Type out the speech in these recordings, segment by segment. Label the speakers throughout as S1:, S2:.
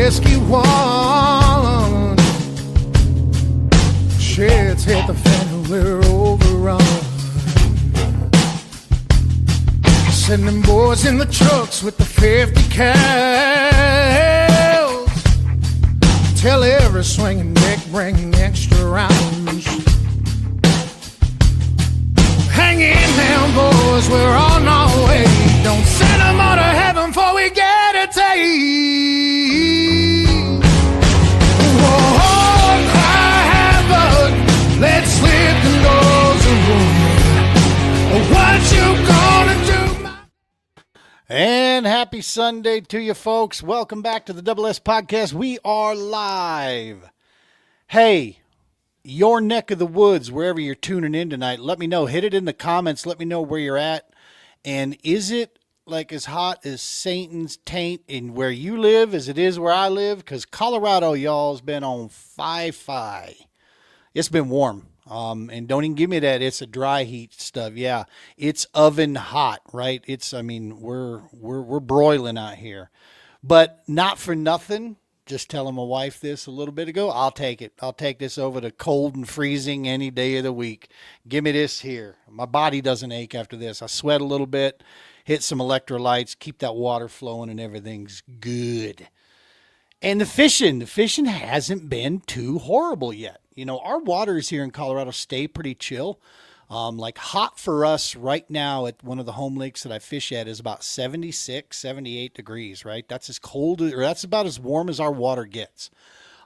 S1: whiskey one. Sheds hit the fan and we're overrun. Sending boys in the trucks with the 50 cals. Tell every swinging dick bring extra rounds. Hang in now, boys, we're on our way. Don't send them on to heaven before we get a taste. Whoa, cry havoc, let's slit the doors and roll. What you gonna do?
S2: And happy Sunday to you folks. Welcome back to the Double S Podcast. We are live. Hey, your neck of the woods, wherever you're tuning in tonight, let me know. Hit it in the comments. Let me know where you're at. And is it like as hot as Satan's taint in where you live as it is where I live? Because Colorado, y'all, has been on fi-fi. It's been warm. And don't even give me that it's a dry heat stuff. Yeah, it's oven hot, right? We're broiling out here. But not for nothing. Just telling my wife this a little bit ago. I'll take it. I'll take this over to cold and freezing any day of the week. Give me this here. My body doesn't ache after this. I sweat a little bit, hit some electrolytes, keep that water flowing, and everything's good. And the fishing hasn't been too horrible yet. You know, our waters here in Colorado stay pretty chill. Like hot for us right now at one of the home lakes that I fish at is about 76, 78 degrees, right? That's as cold, or that's about as warm as our water gets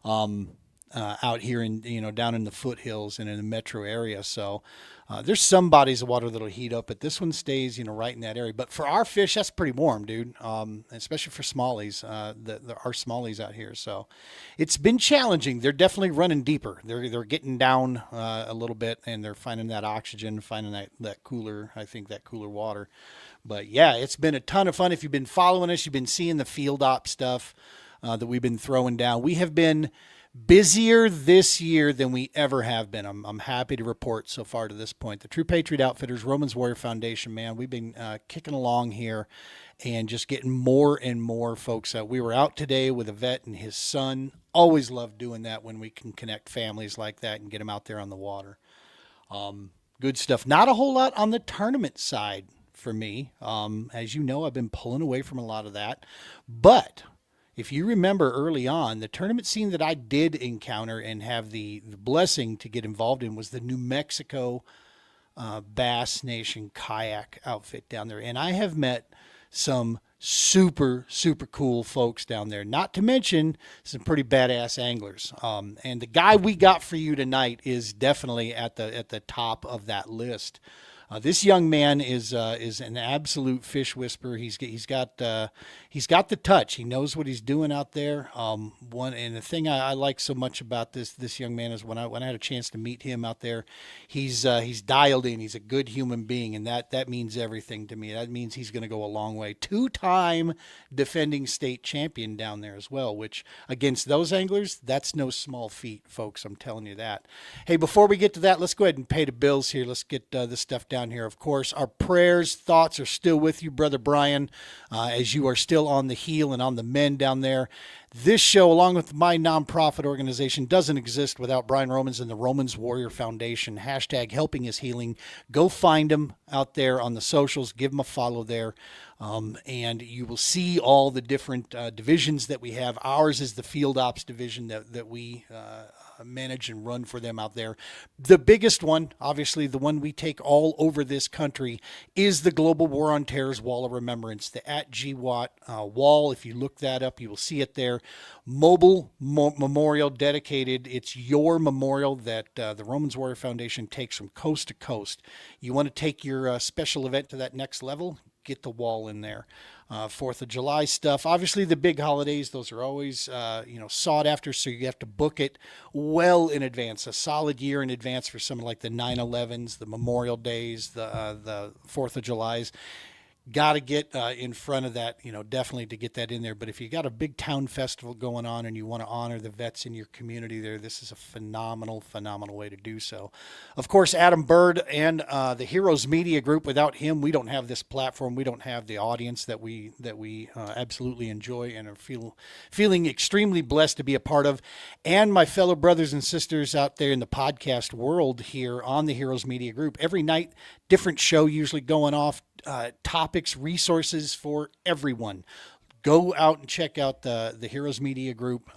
S2: out here in, down in the foothills and in the metro area. So there's some bodies of water that'll heat up, but this one stays, right in that area. But for our fish, that's pretty warm, dude. Especially for smallies, our smallies out here. So it's been challenging. They're definitely running deeper. They're getting down a little bit, and they're finding that oxygen, finding that cooler water. But yeah, it's been a ton of fun. If you've been following us, you've been seeing the field op stuff that we've been throwing down. We have been busier this year than we ever have been. I'm happy to report so far to this point. The True Patriot Outfitters, Romans Warrior Foundation, man, we've been kicking along here and just getting more and more folks out. We were out today with a vet and his son. Always love doing that when we can connect families like that and get them out there on the water. Good stuff. Not a whole lot on the tournament side for me. As you know, I've been pulling away from a lot of that. But if you remember early on, the tournament scene that I did encounter and have the blessing to get involved in was the New Mexico Bass Nation Kayak outfit down there. And I have met some super, super cool folks down there, not to mention some pretty badass anglers. And the guy we got for you tonight is definitely at the top of that list. This young man is an absolute fish whisperer. He's got the touch. He knows what he's doing out there. And the thing I like so much about this young man is when I had a chance to meet him out there, he's dialed in. He's a good human being, and that means everything to me. That means he's going to go a long way. 2-time defending state champion down there as well, which against those anglers, that's no small feat, folks. I'm telling you that. Hey, before we get to that, let's go ahead and pay the bills here. Let's get this stuff down here. Of course, our prayers, thoughts are still with you, Brother Brian, as you are still on the heel and on the mend down there. This show, along with my nonprofit organization, doesn't exist without Brian Romans and the Romans Warrior Foundation. # helping is healing. Go find them out there on the socials. Give them a follow there. And you will see all the different divisions that we have. Ours is the Field Ops division that we manage and run for them out there. The biggest one, obviously the one we take all over this country, is the Global War on Terror's Wall of Remembrance, the @GWAT wall. If you look that up, you will see it there. Mobile memorial dedicated. It's your memorial that the Romans Warrior Foundation takes from coast to coast. You want to take your special event to that next level? Get the wall in there. 4th of July stuff. Obviously, the big holidays, those are always, sought after, so you have to book it well in advance, a solid year in advance for something like the 9/11s, the Memorial Days, the 4th of Julys. got to get in front of that, definitely to get that in there. But if you got a big town festival going on and you want to honor the vets in your community there, this is a phenomenal, phenomenal way to do so. Of course, Adam Bird and the Heroes Media Group. Without him, we don't have this platform. We don't have the audience that we absolutely enjoy and are feeling extremely blessed to be a part of. And my fellow brothers and sisters out there in the podcast world here on the Heroes Media Group. Every night, different show usually going off. Topics, resources for everyone. Go out and check out the Heroes Media Group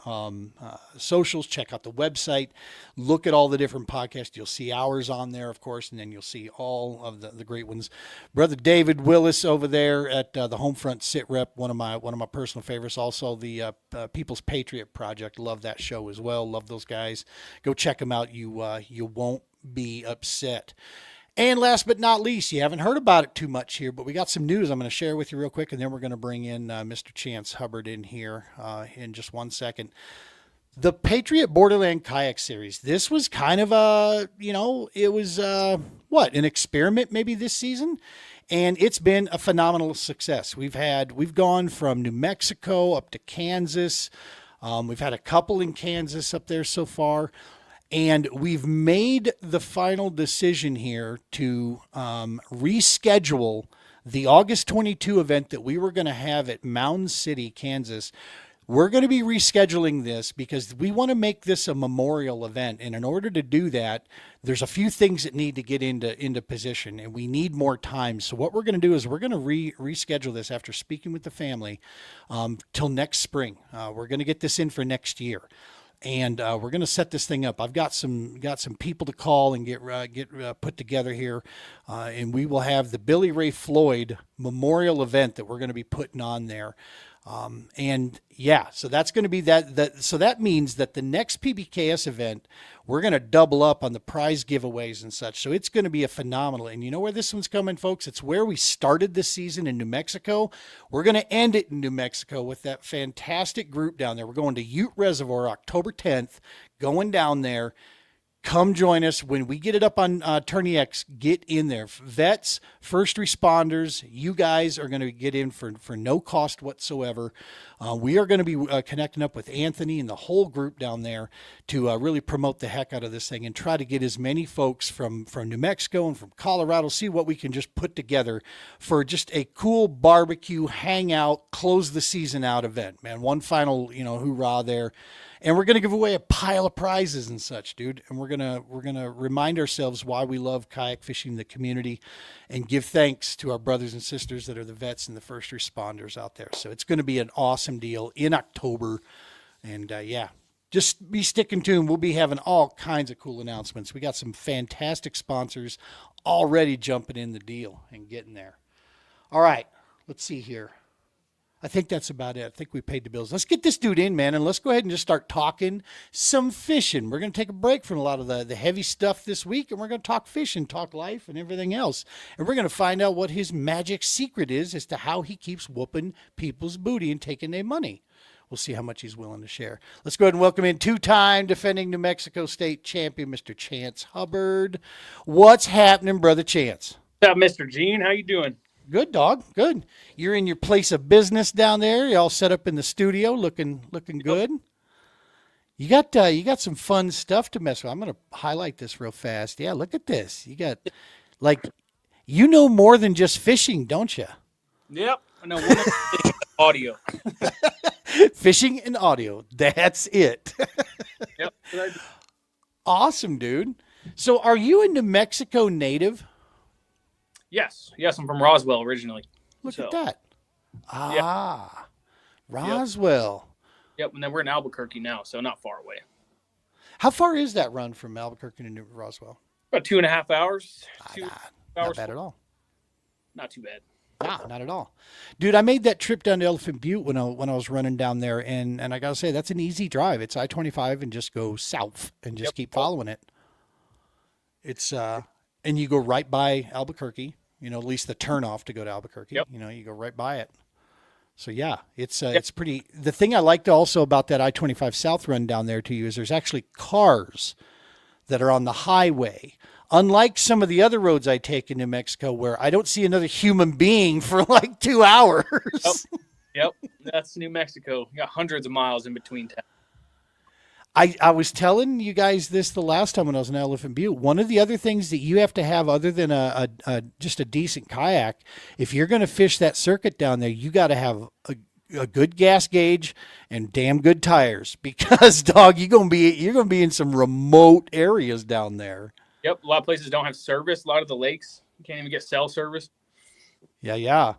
S2: socials. Check out the website. Look at all the different podcasts. You'll see ours on there, of course, and then you'll see all of the great ones. Brother David Willis over there at the Homefront Sit Rep, one of my personal favorites. Also, the People's Patriot Project. Love that show as well. Love those guys. Go check them out. You won't be upset. And last but not least, you haven't heard about it too much here, but we got some news I'm going to share with you real quick, and then we're going to bring in Mr. Chance Hubbard in here in just 1 second. The Patriot Borderland Kayak Series. This was kind of it was an experiment maybe this season, and it's been a phenomenal success. We've gone from New Mexico up to Kansas. We've had a couple in Kansas up there so far. And we've made the final decision here to reschedule the August 22 event that we were going to have at Mound City, Kansas. We're going to be rescheduling this because we want to make this a memorial event. And in order to do that, there's a few things that need to get into position, and we need more time. So what we're going to do is we're going to reschedule this after speaking with the family till next spring. We're going to get this in for next year. And we're going to set this thing up. I've got some people to call and get put together here, and we will have the Billy Ray Floyd Memorial event that we're going to be putting on there. So that's going to be that. So that means that the next PBKS event, we're going to double up on the prize giveaways and such. So it's going to be a phenomenal. And you know where this one's coming, folks? It's where we started this season in New Mexico. We're going to end it in New Mexico with that fantastic group down there. We're going to Ute Reservoir October 10th, going down there. Come join us when we get it up on Tourney X. Get in there. Vets, first responders, you guys are going to get in for no cost whatsoever. We are going to be connecting up with Anthony and the whole group down there to really promote the heck out of this thing and try to get as many folks from New Mexico and from Colorado, see what we can just put together for just a cool barbecue, hangout, close the season out event, man. One final, hoorah there. And we're going to give away a pile of prizes and such, dude. And we're going to remind ourselves why we love kayak fishing in the community and give thanks to our brothers and sisters that are the vets and the first responders out there. So it's going to be an awesome deal in October. And just be sticking tuned. We'll be having all kinds of cool announcements. We got some fantastic sponsors already jumping in the deal and getting there. All right, let's see here. I think that's about it. I think we paid the bills. Let's get this dude in, man, and let's go ahead and just start talking some fishing. We're going to take a break from a lot of the heavy stuff this week, and we're going to talk fishing, talk life, and everything else. And we're going to find out what his magic secret is as to how he keeps whooping people's booty and taking their money. We'll see how much he's willing to share. Let's go ahead and welcome in two-time defending New Mexico State champion, Mr. Chance Hubbard. What's happening, Brother Chance?
S3: What's up, Mr. Gene? How you doing?
S2: Good, dog. Good. You're in your place of business down there. You all set up in the studio, looking good. You got some fun stuff to mess with. I'm going to highlight this real fast. Yeah, look at this. You got more than just fishing, don't you?
S3: Yep. I know one audio.
S2: Fishing and audio. That's it.
S3: Yep.
S2: Awesome, dude. So, are you a New Mexico native?
S3: Yes, I'm from Roswell originally.
S2: Look at that. Roswell.
S3: Yep, and then we're in Albuquerque now, so not far away.
S2: How far is that run from Albuquerque to Roswell?
S3: About 2.5 hours.
S2: Not bad at all.
S3: Not too bad.
S2: Nah, not at all. Dude, I made that trip down to Elephant Butte when I was running down there, and I got to say, that's an easy drive. It's I-25 and just go south and just keep following it. It's and you go right by Albuquerque, at least the turnoff to go to Albuquerque.
S3: Yep.
S2: You go right by it. So yeah, it's pretty. The thing I liked also about that I-25 South run down there to you is there's actually cars that are on the highway Unlike some of the other roads I take in New Mexico where I don't see another human being for like 2 hours.
S3: Yep. That's New Mexico. You got hundreds of miles in between towns.
S2: I was telling you guys this the last time when I was in Elephant Butte. One of the other things that you have to have other than just a decent kayak, if you're going to fish that circuit down there, you got to have a good gas gauge and damn good tires because dog, you're going to be in some remote areas down there.
S3: Yep. A lot of places don't have service. A lot of the lakes, you can't even get cell service.
S2: Yeah.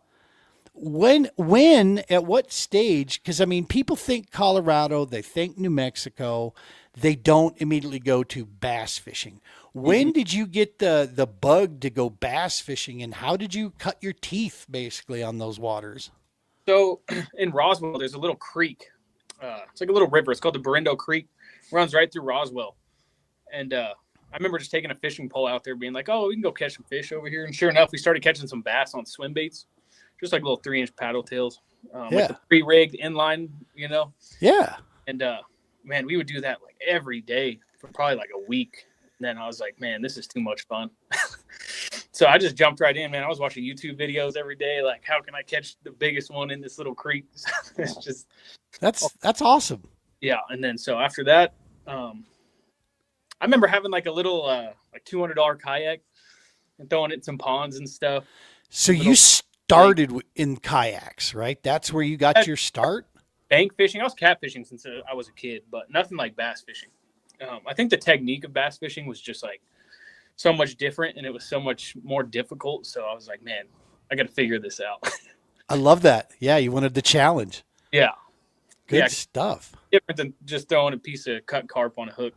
S2: When, at what stage? Because I mean, people think Colorado, they think New Mexico, they don't immediately go to bass fishing. When did you get the bug to go bass fishing, and how did you cut your teeth basically on those waters?
S3: So in Roswell, there's a little creek. It's like a little river. It's called the Berindo Creek. It runs right through Roswell. And I remember just taking a fishing pole out there being like, oh, we can go catch some fish over here. And sure enough, we started catching some bass on swim baits. Just like little 3-inch paddle tails, with the pre-rigged inline,
S2: Yeah.
S3: And man, we would do that like every day for probably like a week. And then I was like, man, this is too much fun. So I just jumped right in, man. I was watching YouTube videos every day, like how can I catch the biggest one in this little creek? It's just
S2: that's awesome.
S3: Yeah, and then so after that, I remember having like a little like $200 kayak and throwing it in some ponds and stuff.
S2: So you started in kayaks, right? That's where you got your start?
S3: Bank fishing. I was catfishing since I was a kid, but nothing like bass fishing. I think the technique of bass fishing was just like so much different, and it was so much more difficult. So I was like, man, I got to figure this out.
S2: I love that. Yeah, you wanted the challenge.
S3: Yeah.
S2: Good stuff.
S3: Different than just throwing a piece of cut carp on a hook.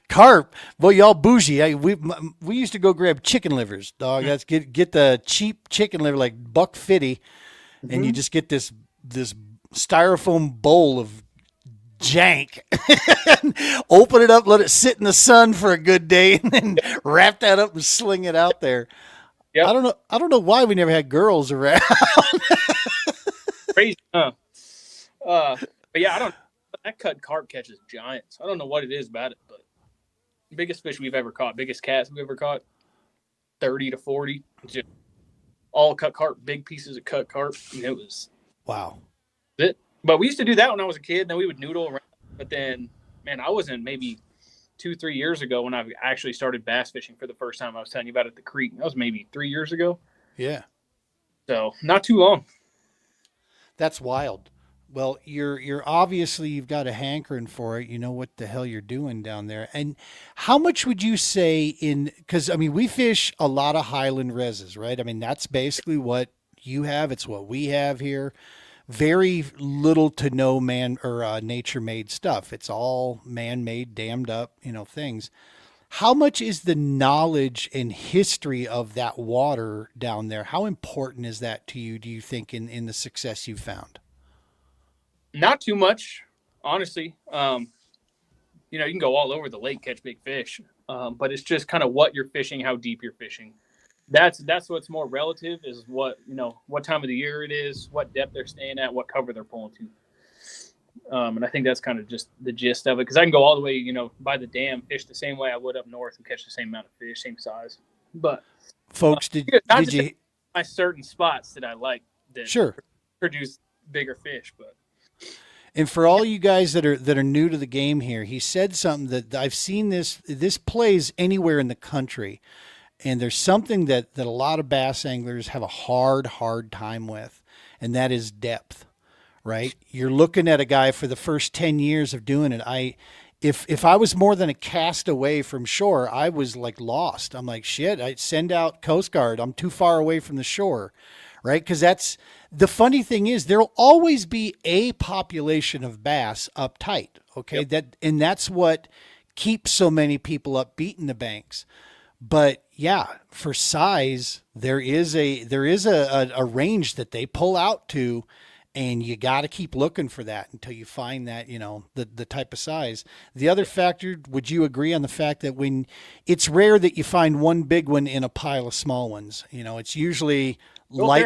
S2: Carp, well, y'all bougie. We used to go grab chicken livers, dog. That's get the cheap chicken liver like $1.50, and you just get this styrofoam bowl of jank. Open it up, let it sit in the sun for a good day, and then wrap that up and sling it out there. Yep. I don't know why we never had girls around.
S3: Crazy, huh? But yeah, I don't. That cut carp catches giants. I don't know what it is about it, but biggest fish we've ever caught, biggest cats we've ever caught, 30 to 40. Just all cut carp, big pieces of cut carp. And it was it. But we used to do that when I was a kid. And then we would noodle around. But then, man, I wasn't maybe 2-3 years ago when I actually started bass fishing for the first time. I was telling you about at the creek. That was maybe 3 years ago.
S2: Yeah.
S3: So not too long.
S2: That's wild. Well, you're obviously you've got a hankering for it. You know what the hell you're doing down there. And how much would you say because I mean, we fish a lot of highland reses, right? I mean, that's basically what you have. It's what we have here. Very little to no man or nature made stuff. It's all man made, dammed up, things. How much is the knowledge and history of that water down there? How important is that to you, do you think, in the success you've found?
S3: Not too much, honestly. You can go all over the lake, catch big fish, but it's just kind of what you're fishing, how deep you're fishing. That's what's more relative is what time of the year it is, what depth they're staying at, what cover they're pulling to. And I think that's kind of just the gist of it, because I can go all the way, by the dam, fish the same way I would up north and catch the same amount of fish, same size. But
S2: folks, did you
S3: my certain spots that I like that produce bigger fish, but.
S2: And for all you guys that are new to the game here, he said something that I've seen this plays anywhere in the country. And there's something that a lot of bass anglers have a hard time with, and that is depth, right? You're looking at a guy for the first 10 years of doing it. If I was more than a cast away from shore, I was like lost. I'm like, shit, I'd send out Coast Guard. I'm too far away from the shore, right? Because that's the funny thing is there'll always be a population of bass uptight. Okay. Yep. That's what keeps so many up beating the banks. But yeah, for size, there is a range that they pull out to, and you got to keep looking for that until you find that, the type of size. The other factor, would you agree on the fact that when it's rare that you find one big one in a pile of small ones, it's usually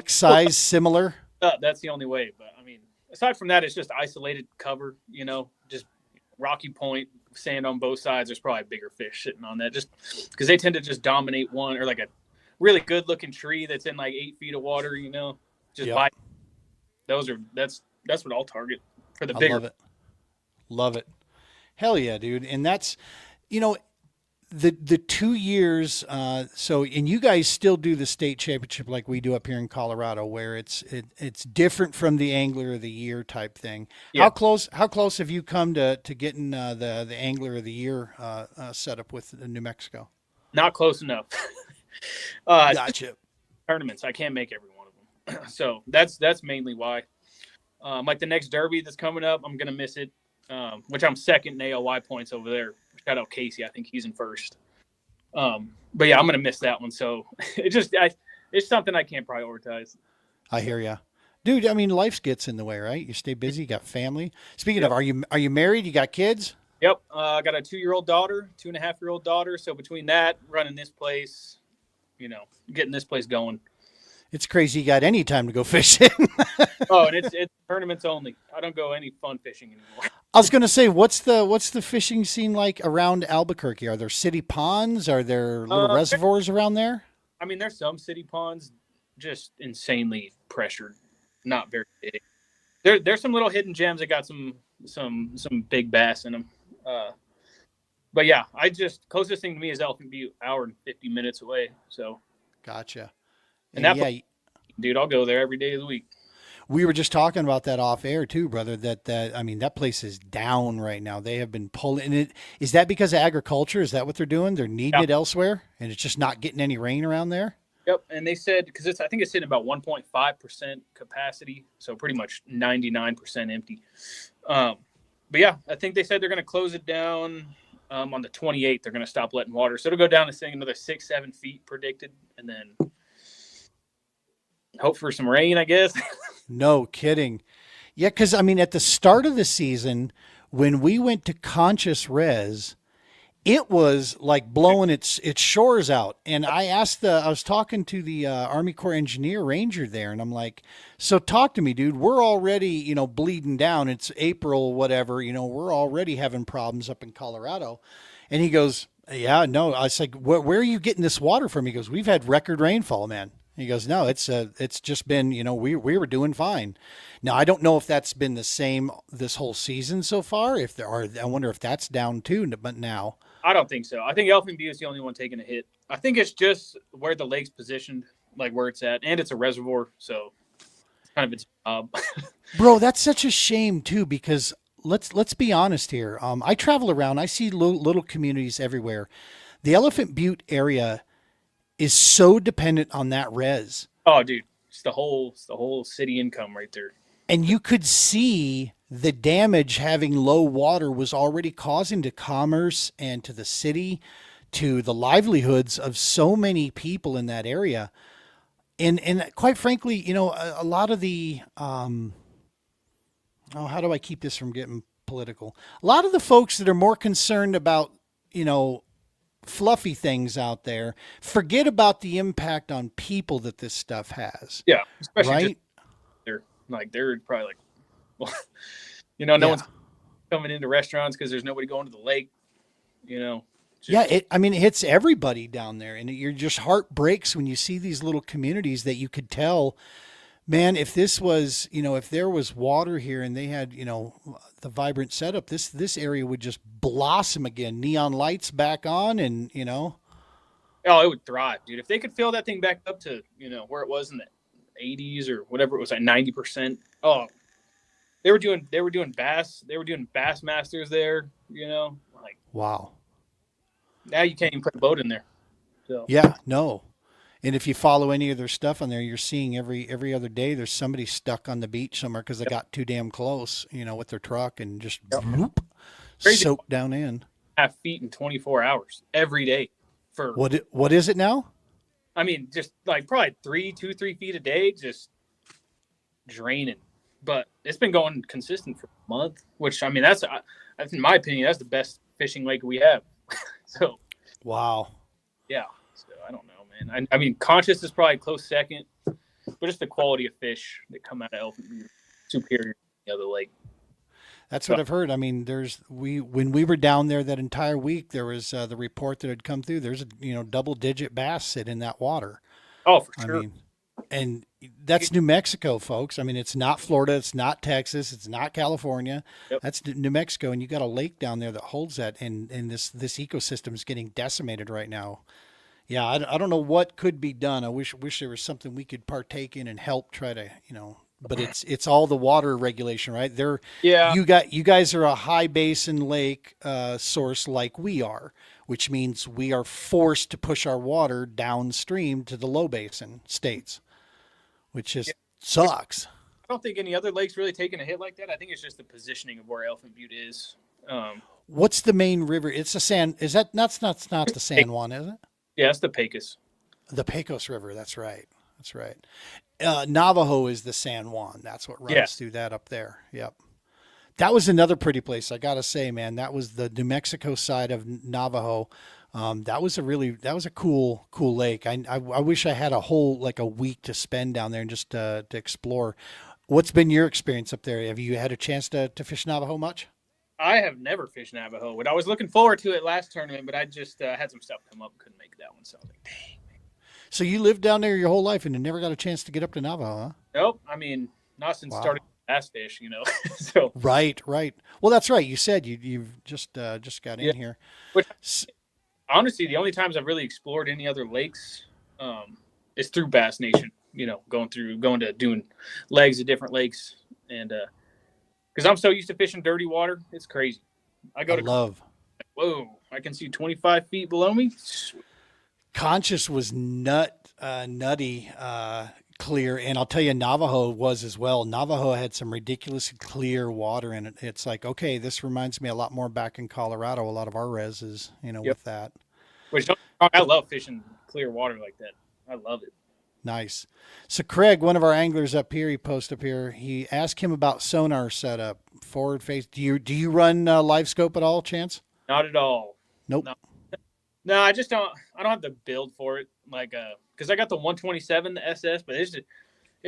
S2: size, similar.
S3: That's the only way. But I mean, aside from that, it's just isolated cover, just Rocky Point, sand on both sides, there's probably bigger fish sitting on that, just because they tend to just dominate one, or like a really good looking tree that's in like 8 feet of water, just
S2: Yep.
S3: bite. That's what I'll target for the
S2: I
S3: bigger.
S2: love it. Love it. Hell yeah, dude. And that's, the 2 years. And you guys still do the state championship like we do up here in Colorado, where it's different from the Angler of the Year type thing.
S3: Yeah.
S2: How close have you come to getting the Angler of the Year set up with New Mexico?
S3: Not close enough.
S2: Gotcha.
S3: Tournaments, I can't make every one of them. So that's mainly why. Like the next Derby that's coming up, I'm gonna miss it. Which I'm second in ALY points over there. Shout out Casey, I think he's in first. But yeah, I'm gonna miss that one. So it's something I can't prioritize.
S2: I hear ya, dude. I mean, life gets in the way, right? You stay busy, you got family. Speaking of, are you married? You got kids?
S3: Yep. I got a 2-year-old daughter, 2.5-year-old daughter. So between that, running this place, getting this place going.
S2: It's crazy you got any time to go fishing.
S3: Oh, and it's tournaments only. I don't go any fun fishing anymore.
S2: I was going to say, what's the fishing scene like around Albuquerque? Are there city ponds? Are there little reservoirs around there?
S3: I mean, there's some city ponds, just insanely pressured, not very big. There's some little hidden gems that got some big bass in them. But yeah, closest thing to me is Elephant Butte, hour and 50 minutes away. So
S2: gotcha.
S3: And dude, I'll go there every day of the week.
S2: We were just talking about that off air too, brother. That place is down right now. They have been pulling it. Is that because of agriculture? Is that what they're doing? They're needing it elsewhere, and it's just not getting any rain around there.
S3: Yep, and they said because I think it's hitting about 1.5% capacity, so pretty much 99% empty. But yeah, I think they said they're going to close it down on the 28th. They're going to stop letting water, so it'll go down to another 6-7 feet predicted, and then hope for some rain, I guess.
S2: No kidding. Yeah, because I mean, at the start of the season, when we went to Conscious Res, it was like blowing its shores out. And I was talking to the Army Corps engineer ranger there, and I'm like, so talk to me, dude. We're already, bleeding down. It's April, whatever, we're already having problems up in Colorado. And he goes, yeah, no. I was like, where are you getting this water from? He goes, we've had record rainfall, man. He goes, no, it's just been, we were doing fine. Now, I don't know if that's been the same this whole season so far. I wonder if that's down too, but now.
S3: I don't think so. I think Elephant Butte is the only one taking a hit. I think it's just where the lake's positioned, like where it's at, and it's a reservoir, so it's kind of its job.
S2: Bro, that's such a shame too, because let's be honest here. I travel around, I see little communities everywhere. The Elephant Butte area is so dependent on that res.
S3: Oh, dude, it's the whole city income right there.
S2: And you could see the damage having low water was already causing to commerce and to the city, to the livelihoods of so many people in that area. And quite frankly, a lot of the, how do I keep this from getting political? A lot of the folks that are more concerned about, fluffy things out there, forget about the impact on people that this stuff has.
S3: Yeah, especially
S2: right.
S3: They're probably like, well, no one's coming into restaurants because there's nobody going to the lake.
S2: It hits everybody down there, and your just heart breaks when you see these little communities that you could tell, man, if this was, if there was water here and they had, the vibrant setup, this area would just blossom again. Neon lights back on, and
S3: Oh, it would thrive, dude. If they could fill that thing back up to, where it was in the 80s or whatever it was, like 90%. Oh, they were doing bass masters there, like,
S2: wow.
S3: Now you can't even put a boat in there. So
S2: yeah, no. And if you follow any of their stuff on there, you're seeing every other day there's somebody stuck on the beach somewhere because they got too damn close, with their truck and just whoop, soaked down in.
S3: 2.5 feet in 24 hours every day. For
S2: what is it now?
S3: I mean, just like probably 2-3 feet a day, just draining. But it's been going consistent for a month, which I mean, that's in my opinion, that's the best fishing lake we have. So,
S2: wow.
S3: Yeah. So I don't know, man. I mean, Conscious is probably a close second, but just the quality of fish that come out of Elephant Butte superior to the other lake.
S2: That's
S3: So,
S2: what I've heard. I mean, when we were down there that entire week, there was the report that had come through. There's a double digit bass sit in that water.
S3: oh, for
S2: I
S3: sure.
S2: mean, and that's New Mexico, folks. I mean, it's not Florida, it's not Texas, it's not California.
S3: Yep.
S2: That's New Mexico, and you got a lake down there that holds that, and this ecosystem is getting decimated right now. Yeah, I don't know what could be done. I wish there was something we could partake in and help try to, but it's all the water regulation, right?
S3: Yeah.
S2: You guys are a high basin lake source like we are, which means we are forced to push our water downstream to the low basin states, which just sucks.
S3: I don't think any other lake's really taken a hit like that. I think it's just the positioning of where Elephant Butte is.
S2: What's the main river? It's the San. Is that's not the San Juan, is it?
S3: Yeah, it's the Pecos.
S2: The Pecos River. That's right. That's right. Navajo is the San Juan. That's what runs through that up there. Yep. That was another pretty place. I gotta say, man, that was the New Mexico side of Navajo. That was a cool lake. I wish I had a week to spend down there and just to explore. What's been your experience up there? Have you had a chance to fish Navajo much?
S3: I have never fished Navajo, but I was looking forward to it last tournament, but I just had some stuff come up, couldn't make that one. So I was like, dang.
S2: So you lived down there your whole life and you never got a chance to get up to Navajo, huh?
S3: Nope. I mean, not since starting bass fish, So
S2: Right. Well, that's right. You said you've just got in here.
S3: Which, honestly, the only times I've really explored any other lakes is through Bass Nation. Going to doing legs at different lakes, and because I'm so used to fishing dirty water, it's crazy. I love. Whoa! I can see 25 feet below me.
S2: Conscious was nutty clear, and I'll tell you, Navajo was as well. Navajo had some ridiculously clear water in it. It's like, okay, this reminds me a lot more back in Colorado. A lot of our res is, with that.
S3: Which I love fishing clear water like that. I love it.
S2: Nice. So Craig, one of our anglers up here, he posted up here. He asked him about sonar setup, forward face. Do you run live scope at all, Chance?
S3: Not at all.
S2: Nope.
S3: No, I just don't. I don't have the build for it. Like, because I got the 127, the SS, but it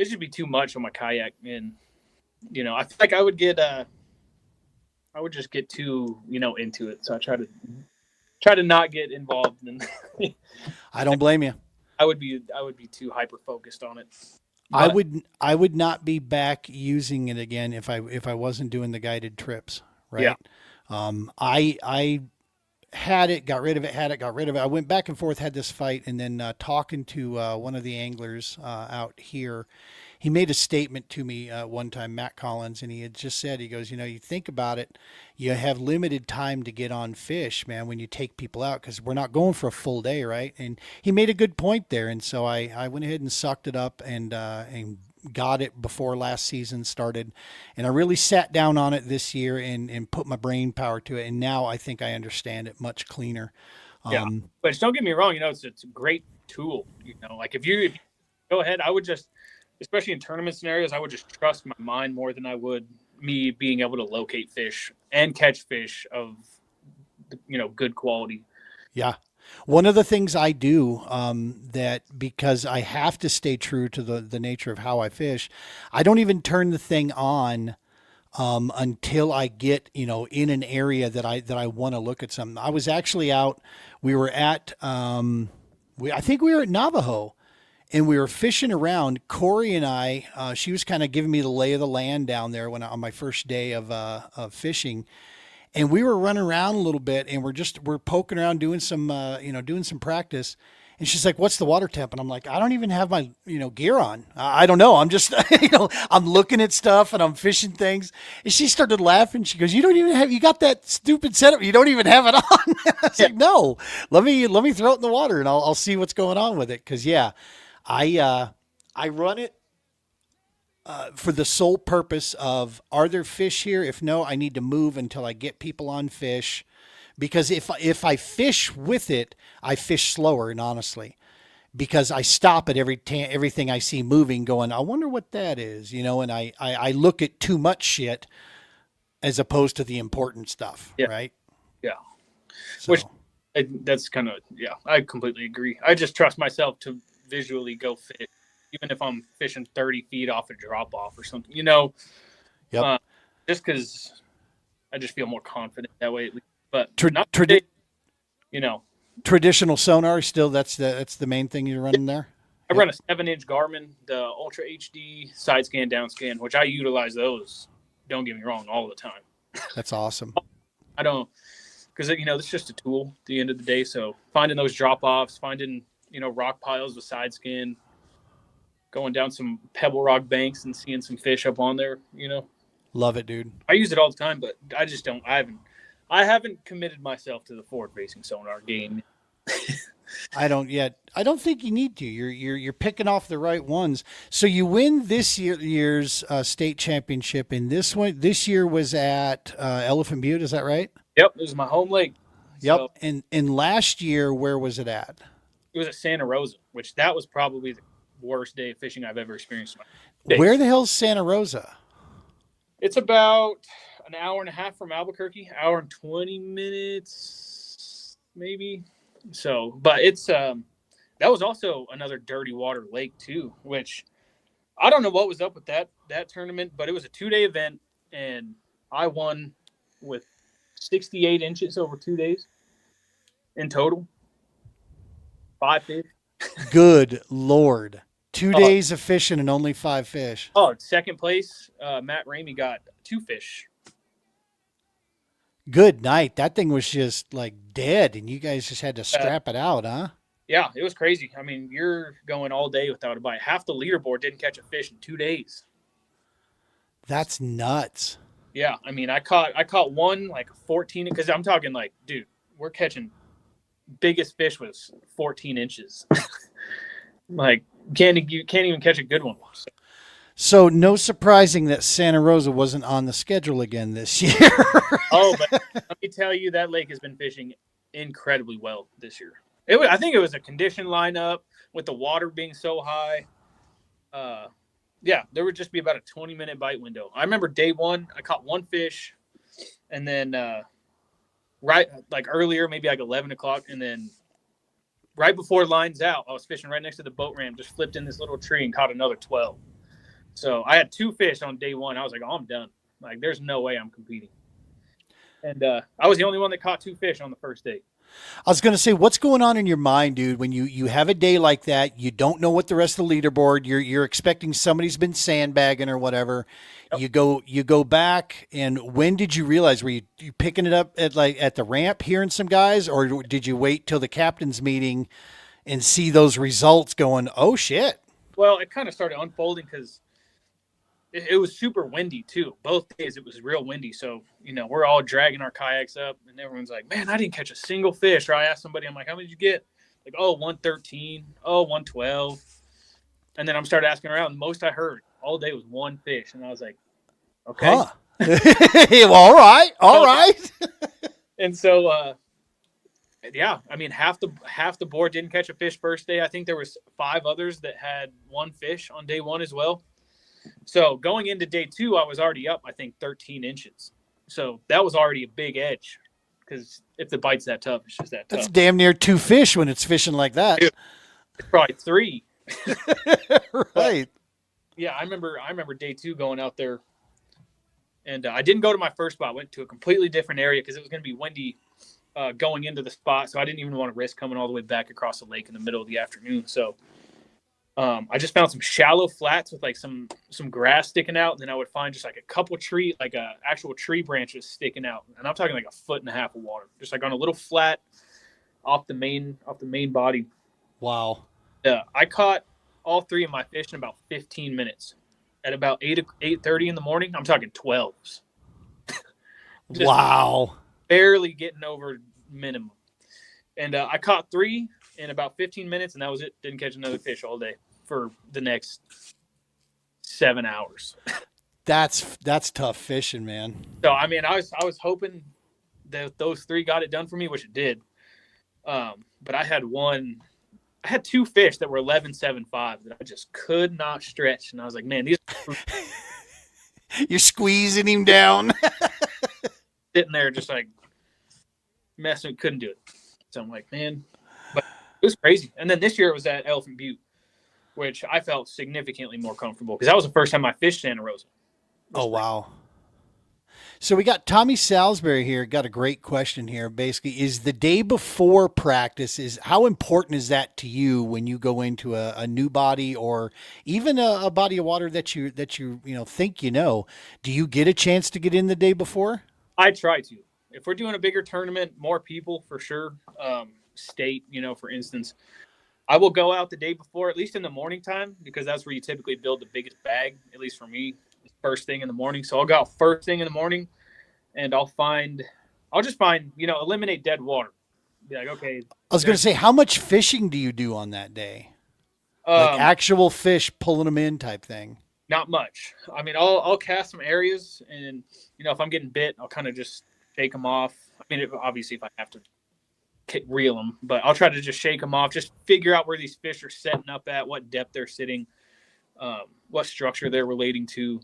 S3: should be too much on my kayak, and I feel like I would just get too into it. So I try to not get involved.
S2: I don't blame you.
S3: I would be too hyper focused on it.
S2: But I would not be back using it again if I wasn't doing the guided trips, right? Yeah. I had it, got rid of it, I went back and forth, had this fight, and then talking to one of the anglers out here, he made a statement to me one time, Matt Collins, and he had just said, he goes, you think about it, you have limited time to get on fish, man, when you take people out, because we're not going for a full day, right? And he made a good point there, and so I went ahead and sucked it up and got it before last season started, and I really sat down on it this year and put my brain power to it, and now I think I understand it much cleaner.
S3: Yeah, but don't get me wrong, it's a great tool. Like if you go ahead, I would just, especially in tournament scenarios, I would just trust my mind more than I would me being able to locate fish and catch fish of good quality.
S2: Yeah. One of the things I do that, because I have to stay true to the nature of how I fish, I don't even turn the thing on until I get in an area that I want to look at something. I was actually out. We were at I think we were at Navajo, and we were fishing around. Corey and I, she was kind of giving me the lay of the land down there on my first day of fishing. And we were running around a little bit, and we're poking around doing some practice. And she's like, "What's the water temp?" And I'm like, "I don't even have my gear on. I don't know. I'm just I'm looking at stuff and I'm fishing things." And she started laughing. She goes, you got that stupid setup. You don't even have it on." I was like, "No, let me throw it in the water and I'll see what's going on with it." Because I run it for the sole purpose of, are there fish here? If no, I need to move until I get people on fish. Because if I fish with it, I fish slower, and honestly, because I stop at everything I see moving, going, I wonder what that is, and I look at too much shit as opposed to the important stuff, right?
S3: Yeah.
S2: So.
S3: That's kind of, I completely agree. I just trust myself to visually go fish, even if I'm fishing 30 feet off a drop off or something,
S2: Yep.
S3: Just because I just feel more confident that way at least. But you know,
S2: traditional sonar still that's the main thing you're running there.
S3: I run a 7-inch Garmin, the Ultra HD side scan, down scan, which I utilize those. Don't get me wrong, all the time.
S2: That's awesome.
S3: I don't, because it's just a tool at the end of the day. So finding those drop offs, finding rock piles with side scan, going down some pebble rock banks and seeing some fish up on there.
S2: Love it, dude.
S3: I use it all the time, but I just don't. I haven't committed myself to the forward facing sonar game.
S2: I don't yet. I don't think you need to. You're picking off the right ones. So you win this year's state championship, and this year was at Elephant Butte. Is that right?
S3: Yep, it was my home lake.
S2: Yep.
S3: So,
S2: and last year, where was it at?
S3: It was at Santa Rosa, which that was probably the worst day of fishing I've ever experienced.
S2: Where the hell's Santa Rosa?
S3: It's about an hour and a half from Albuquerque, hour and 20 minutes, maybe. So, but it's that was also another dirty water lake too, which I don't know what was up with that tournament, but it was a 2-day event, and I won with 68 inches over 2 days in total. 5 fish.
S2: Good Lord. 2 days of fishing and only 5 fish.
S3: Oh, second place, Matt Ramey got 2 fish.
S2: Good night. That thing was just like dead, and you guys just had to strap it out, huh?
S3: Yeah, it was crazy. I mean, you're going all day without a bite. Half the leaderboard didn't catch a fish in 2 days.
S2: That's nuts.
S3: Yeah, I mean, I caught one like 14, because I'm talking like, dude, we're catching, biggest fish was 14 inches. Like, you can't even catch a good one.
S2: So no surprising that Santa Rosa wasn't on the schedule again this year.
S3: Oh, but let me tell you, that lake has been fishing incredibly well this year. I think it was a condition lineup with the water being so high. Yeah, there would just be about a 20-minute bite window. I remember day one, I caught 1 fish, and then right like earlier, maybe like 11 o'clock, and then right before lines out, I was fishing right next to the boat ramp, just flipped in this little tree and caught another 12. So I had 2 fish on day one. I was like, oh, I'm done. Like, there's no way I'm competing. And I was the only one that caught 2 fish on the first day.
S2: I was going to say, what's going on in your mind, dude, when you have a day like that? You don't know what the rest of the leaderboard. You're expecting somebody's been sandbagging or whatever. Yep. You go back, and when did you realize? Were you picking it up at the ramp, hearing some guys, or did you wait till the captain's meeting and see those results going, oh shit?
S3: Well, it kind of started unfolding because it was super windy too. Both days it was real windy. So, we're all dragging our kayaks up, and everyone's like, man, I didn't catch a single fish. Or I asked somebody, I'm like, how many did you get? Like, 113, 112. And then I'm started asking around. The most I heard all day was 1 fish. And I was like, okay.
S2: Huh. Well, all right.
S3: And so, yeah, I mean, half the board didn't catch a fish first day. I think there was 5 others that had 1 fish on day 1 as well. So going into day 2, I was already up, I think, 13 inches. So that was already a big edge, because if the bite's that tough, it's just that tough.
S2: That's damn near 2 fish when it's fishing like that.
S3: Dude, it's probably 3.
S2: Right.
S3: But, yeah, I remember day 2 going out there, and I didn't go to my first spot. I went to a completely different area because it was going to be windy going into the spot. So I didn't even want to risk coming all the way back across the lake in the middle of the afternoon. So I just found some shallow flats with like some grass sticking out. And then I would find just like a couple actual tree branches sticking out. And I'm talking like 1.5 feet of water, just like on a little flat off the main body.
S2: Wow.
S3: I caught all 3 of my fish in about 15 minutes at about 8:30 in the morning. I'm talking 12s.
S2: Wow.
S3: Barely getting over minimum. And I caught 3 in about 15 minutes, and that was it. Didn't catch another fish all day for the next 7 hours.
S2: That's tough fishing, man.
S3: So, I mean, I was hoping that those 3 got it done for me, which it did. But I had 2 fish that were 11.75 that I just could not stretch. And I was like, man, these
S2: You're squeezing him down.
S3: sitting there just like messing, couldn't do it. So I'm like, man, but it was crazy. And then this year it was at Elephant Butte, which I felt significantly more comfortable because that was the first time I fished Santa Rosa.
S2: Oh, wow. So we got Tommy Salisbury here. Got a great question here. Basically, is the day before practice, is how important is that to you when you go into a new body or even a body of water that you think you know? Do you get a chance to get in the day before?
S3: I try to. If we're doing a bigger tournament, more people for sure. State, for instance, I will go out the day before, at least in the morning time, because that's where you typically build the biggest bag. At least for me, first thing in the morning. So I'll go out first thing in the morning, and I'll just find, eliminate dead water. Be like, okay.
S2: I was going to say, how much fishing do you do on that day? Like actual fish pulling them in type thing?
S3: Not much. I mean, I'll cast some areas, and if I'm getting bit, I'll kind of just shake them off. I mean, obviously, if I have to reel them, but I'll try to just shake them off. Just figure out where these fish are setting up at, what depth they're sitting, what structure they're relating to,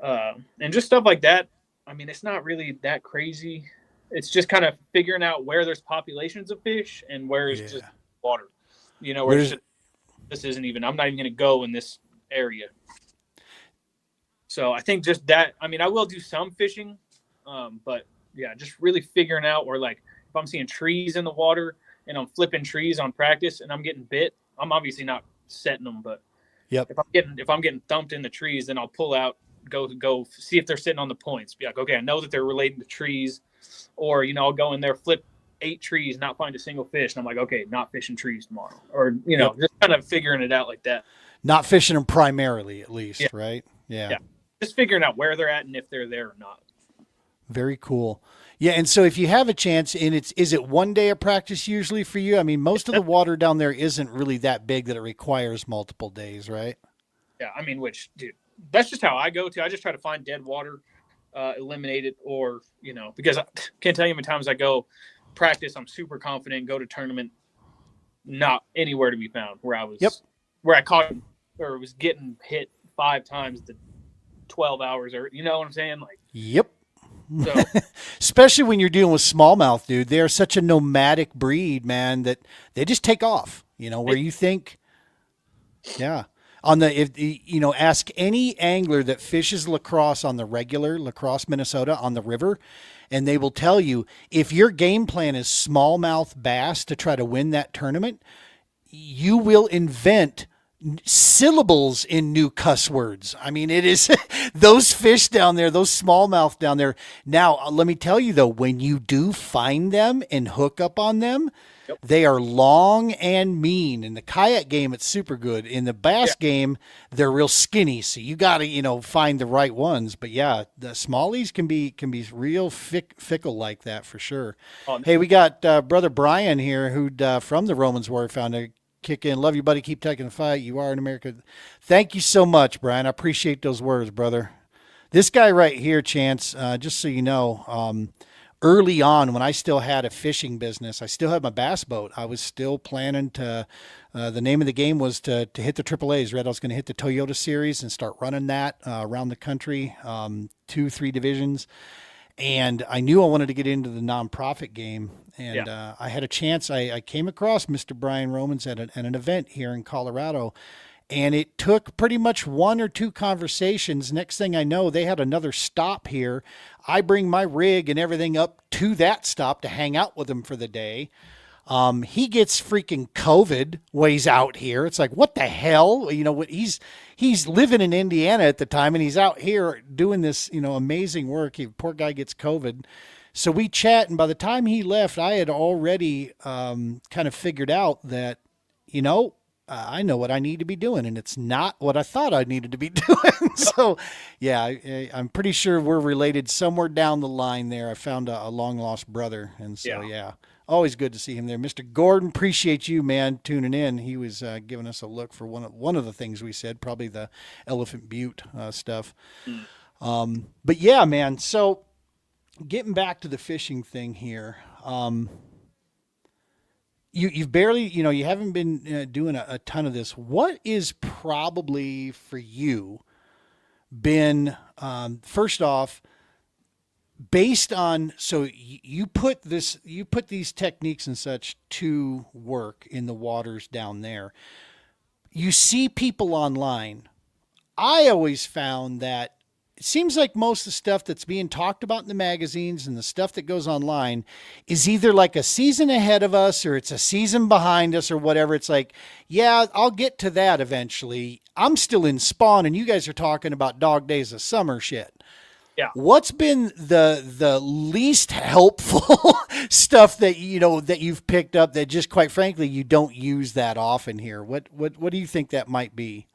S3: and just stuff like that. I mean, it's not really that crazy. It's just kind of figuring out where there's populations of fish and where is just water. Where this isn't even. I'm not even going to go in this area. So I think just that. I mean, I will do some fishing, but yeah, just really figuring out where, like, if I'm seeing trees in the water and I'm flipping trees on practice and I'm getting bit, I'm obviously not setting them. But if I'm getting thumped in the trees, then I'll pull out, go see if they're sitting on the points. Be like, okay, I know that they're relating to trees, or I'll go in there, flip 8 trees, not find a single fish, and I'm like, okay, not fishing trees tomorrow, or just kind of figuring it out like that. Not
S2: fishing them primarily, at least, right? Yeah.
S3: Just figuring out where they're at and if they're there or not.
S2: Very cool. Yeah, and so if you have a chance, and is it one day of practice usually for you? I mean, most of the water down there isn't really that big that it requires multiple days, right?
S3: Yeah, I mean, dude, that's just how I go to. I just try to find dead water, eliminate it, or, because I can't tell you how many times I go practice, I'm super confident, go to tournament, not anywhere to be found where I was, where I caught or was getting hit 5 times the 12 hours, or, you know what I'm saying? Like,
S2: yep. So. Especially when you're dealing with smallmouth, dude. They're such a nomadic breed, man, that they just take off, where you think, ask any angler that fishes lacrosse on the regular Lacrosse, Minnesota on the river, and they will tell you if your game plan is smallmouth bass to try to win that tournament, you will invent syllables in new cuss words. I mean, it is those fish down there, those smallmouth down there. Now, let me tell you though, when you do find them and hook up on them, they are long and mean. In the kayak game, it's super good. In the bass game, they're real skinny. So you got to, find the right ones. But yeah, the smallies can be real fickle like that for sure. Hey, we got brother Brian here, who from the Romans Warrior Foundation. Kick in. Love you, buddy. Keep taking the fight. You are in America. Thank you so much, Brian. I appreciate those words, brother. This guy right here, Chance, just so you know, early on when I still had a fishing business, I still had my bass boat. I was still planning to, the name of the game was to hit the AAAs, right? I was going to hit the Toyota series and start running that around the country, 2-3 divisions. And I knew I wanted to get into the nonprofit game. And I had a chance. I came across Mr. Brian Romans at an event here in Colorado. And it took pretty much 1 or 2 conversations. Next thing I know, they had another stop here. I bring my rig and everything up to that stop to hang out with him for the day. He gets freaking COVID when he's out here. It's like, what the hell? He's living in Indiana at the time, and he's out here doing this, amazing work. Poor guy gets COVID. So we chat, and by the time he left, I had already kind of figured out that, I know what I need to be doing, and it's not what I thought I needed to be doing. So, yeah, I'm pretty sure we're related somewhere down the line there. I found a long-lost brother, and so, yeah. Always good to see him there. Mr. Gordon, appreciate you, man, tuning in. He was giving us a look for one of the things we said, probably the Elephant Butte stuff. But, yeah, man, so getting back to the fishing thing here, you've barely, you haven't been doing a ton of this. What is probably for you been, first off, based on, so you put these techniques and such to work in the waters down there. You see people online. I always found that it seems like most of the stuff that's being talked about in the magazines and the stuff that goes online is either like a season ahead of us or it's a season behind us or whatever. It's like, yeah, I'll get to that eventually. I'm still in spawn and you guys are talking about dog days of summer shit.
S3: Yeah.
S2: What's been the least helpful stuff that that you've picked up that just quite frankly you don't use that often here? What do you think that might be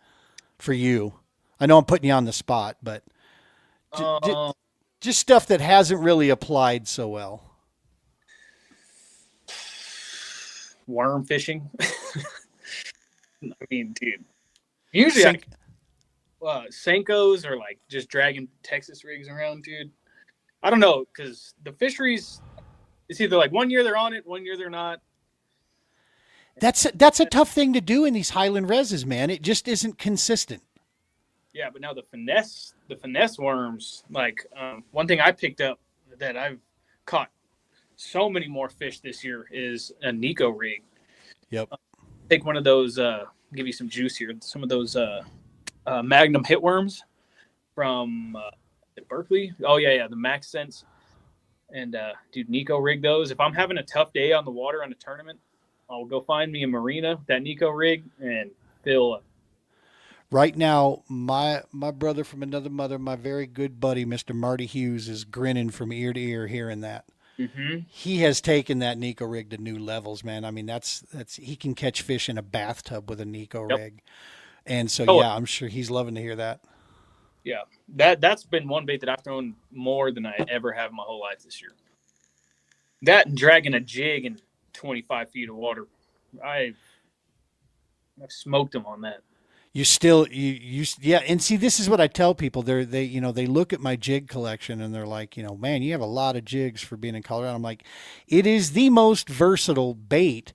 S2: for you? I know I'm putting you on the spot, but just stuff that hasn't really applied so well.
S3: Worm fishing. I mean, dude. Usually Senkos or like just dragging Texas rigs around, dude. I don't know, because the fisheries, it's either like 1 year they're on it, 1 year they're not.
S2: That's a tough thing to do in these Highland reses, man. It just isn't consistent.
S3: Yeah, but now the finesse worms, like one thing I picked up that I've caught so many more fish this year is a Nico rig.
S2: Yep.
S3: Take one of those, give you some juice here. Some of those Magnum hit worms from Berkeley. Oh yeah, the Max Sense. And dude, Nico rig those. If I'm having a tough day on the water on a tournament, I'll go find me a marina, that Nico rig, and fill up.
S2: Right now, my brother from another mother, my very good buddy, Mr. Marty Hughes, is grinning from ear to ear hearing that.
S3: Mm-hmm.
S2: He has taken that Nico rig to new levels, man. I mean, that's he can catch fish in a bathtub with a Nico rig. And so, yeah, I'm sure he's loving to hear that.
S3: Yeah, that's been one bait that I've thrown more than I ever have in my whole life this year. That and dragging a jig in 25 feet of water. I've smoked them on that.
S2: You still, yeah. And see, this is what I tell people. They look at my jig collection and they're like, man, you have a lot of jigs for being in Colorado. I'm like, it is the most versatile bait.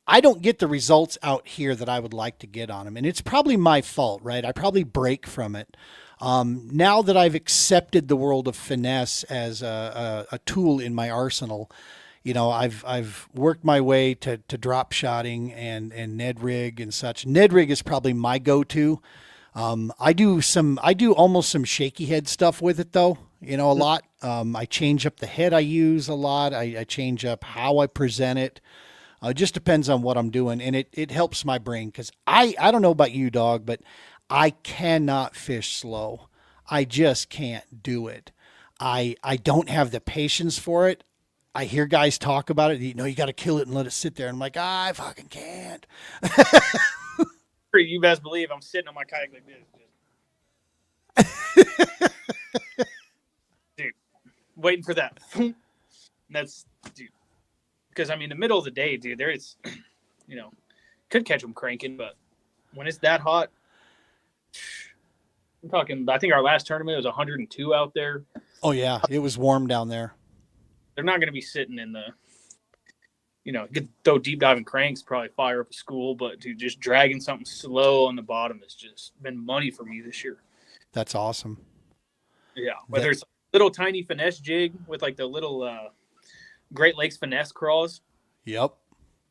S2: I don't get the results out here that I would like to get on them. And it's probably my fault, right? I probably break from it. Now that I've accepted the world of finesse as a tool in my arsenal, I've worked my way to drop shotting and Ned rig and such. Ned rig is probably my go-to. I do almost some shaky head stuff with it though, a lot. I change up the head I use a lot. I change up how I present it. It just depends on what I'm doing. And it helps my brain because I don't know about you, dog, but I cannot fish slow. I just can't do it. I don't have the patience for it. I hear guys talk about it. You got to kill it and let it sit there. And I'm like, I fucking can't.
S3: You best believe I'm sitting on my kayak like this. Dude, waiting for that. That's, dude. Because, I mean, the middle of the day, dude, there is, could catch them cranking. But when it's that hot, I'm talking, I think our last tournament was 102 out there.
S2: Oh, yeah. It was warm down there.
S3: They're not going to be sitting in the, get throw deep diving cranks, probably fire up a school, but dude, just dragging something slow on the bottom has just been money for me this year.
S2: That's awesome.
S3: Yeah. Whether it's a little tiny finesse jig with like the little Great Lakes finesse crawls.
S2: Yep.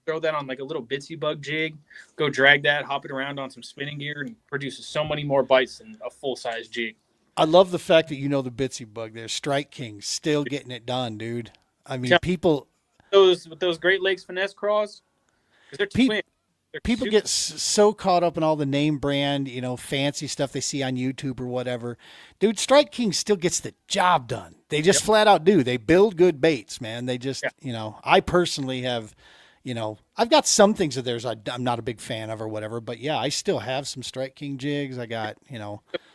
S3: Throw that on like a little bitsy bug jig, go drag that, hop it around on some spinning gear and produces so many more bites than a full size jig.
S2: I love the fact that the bitsy bug there. Strike King still getting it done, dude. I mean, people
S3: those Great Lakes finesse craws, they're twins.
S2: People get so caught up in all the name brand, fancy stuff they see on YouTube or whatever. Dude, Strike King still gets the job done. They just flat out do. They build good baits, man. They just, I personally have, I've got some things of theirs I'm not a big fan of or whatever, but yeah, I still have some Strike King jigs. I got,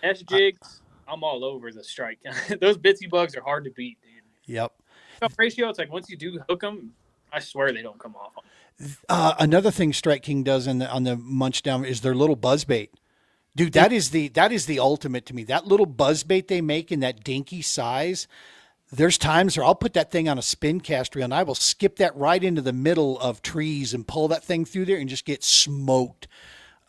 S3: S jigs. I'm all over the Strike. Those bitsy bugs are hard to beat, dude.
S2: Yep.
S3: Ratio, it's like once you do hook them, I swear they don't come off.
S2: Another thing Strike King does on the munch down is their little buzz bait. Dude, that is the ultimate to me. That little buzz bait they make in that dinky size. There's times where I'll put that thing on a spin cast reel and I will skip that right into the middle of trees and pull that thing through there and just get smoked.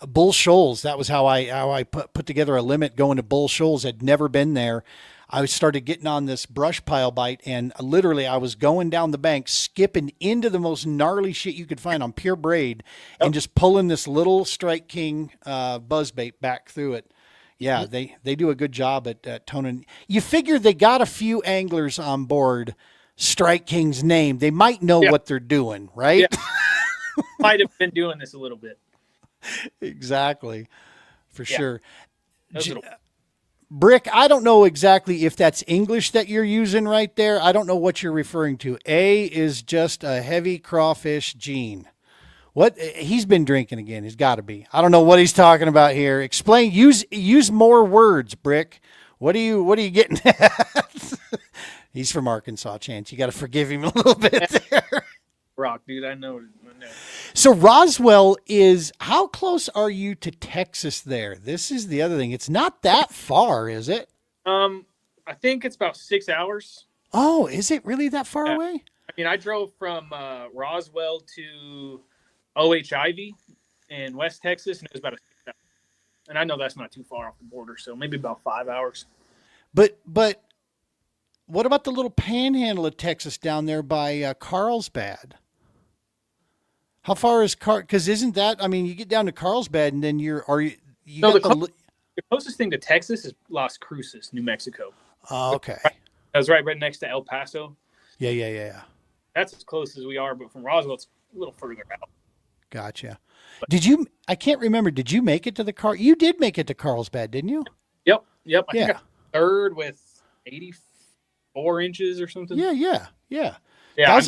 S2: Bull Shoals, that was how I put together a limit going to Bull Shoals. I'd never been there. I started getting on this brush pile bite, and literally I was going down the bank, skipping into the most gnarly shit you could find on pure braid, and just pulling this little Strike King buzzbait back through it. Yeah, they do a good job at toning. You figure they got a few anglers on board Strike King's name. They might know
S3: Yeah.
S2: what they're doing, right?
S3: Yeah. Might have been doing this a little bit.
S2: Exactly. For
S3: Yeah.
S2: sure.
S3: Those little-
S2: Brick, I don't know exactly if that's English that you're using right there. I don't know what you're referring to. A is just a heavy crawfish gene. What he's been drinking again. He's got to be. I don't know what he's talking about here. Explain. Use more words, Brick. What are you getting at? He's from Arkansas, Chance. You got to forgive him a little bit there.
S3: Rock, dude. I know.
S2: So Roswell is, how close are you to Texas there? This is the other thing. It's not that far, is it?
S3: I think it's about 6 hours.
S2: Oh, is it really that far
S3: Yeah.
S2: away?
S3: I mean, I drove from Roswell to OHIV in West Texas, and it was about 6 hours. And I know that's not too far off the border, so maybe about 5 hours.
S2: But what about the little panhandle of Texas down there by Carlsbad? How far is because isn't that, I mean, you get down to Carlsbad and then you
S3: No,
S2: got
S3: the closest thing to Texas is Las Cruces, New Mexico.
S2: Oh, okay.
S3: That was right next to El Paso.
S2: Yeah.
S3: That's as close as we are, but from Roswell, it's a little further out.
S2: Gotcha. I can't remember, did you make it to you did make it to Carlsbad, didn't you?
S3: Yep. I think
S2: Yeah.
S3: I third with 84 inches or something.
S2: Yeah.
S3: Yeah. I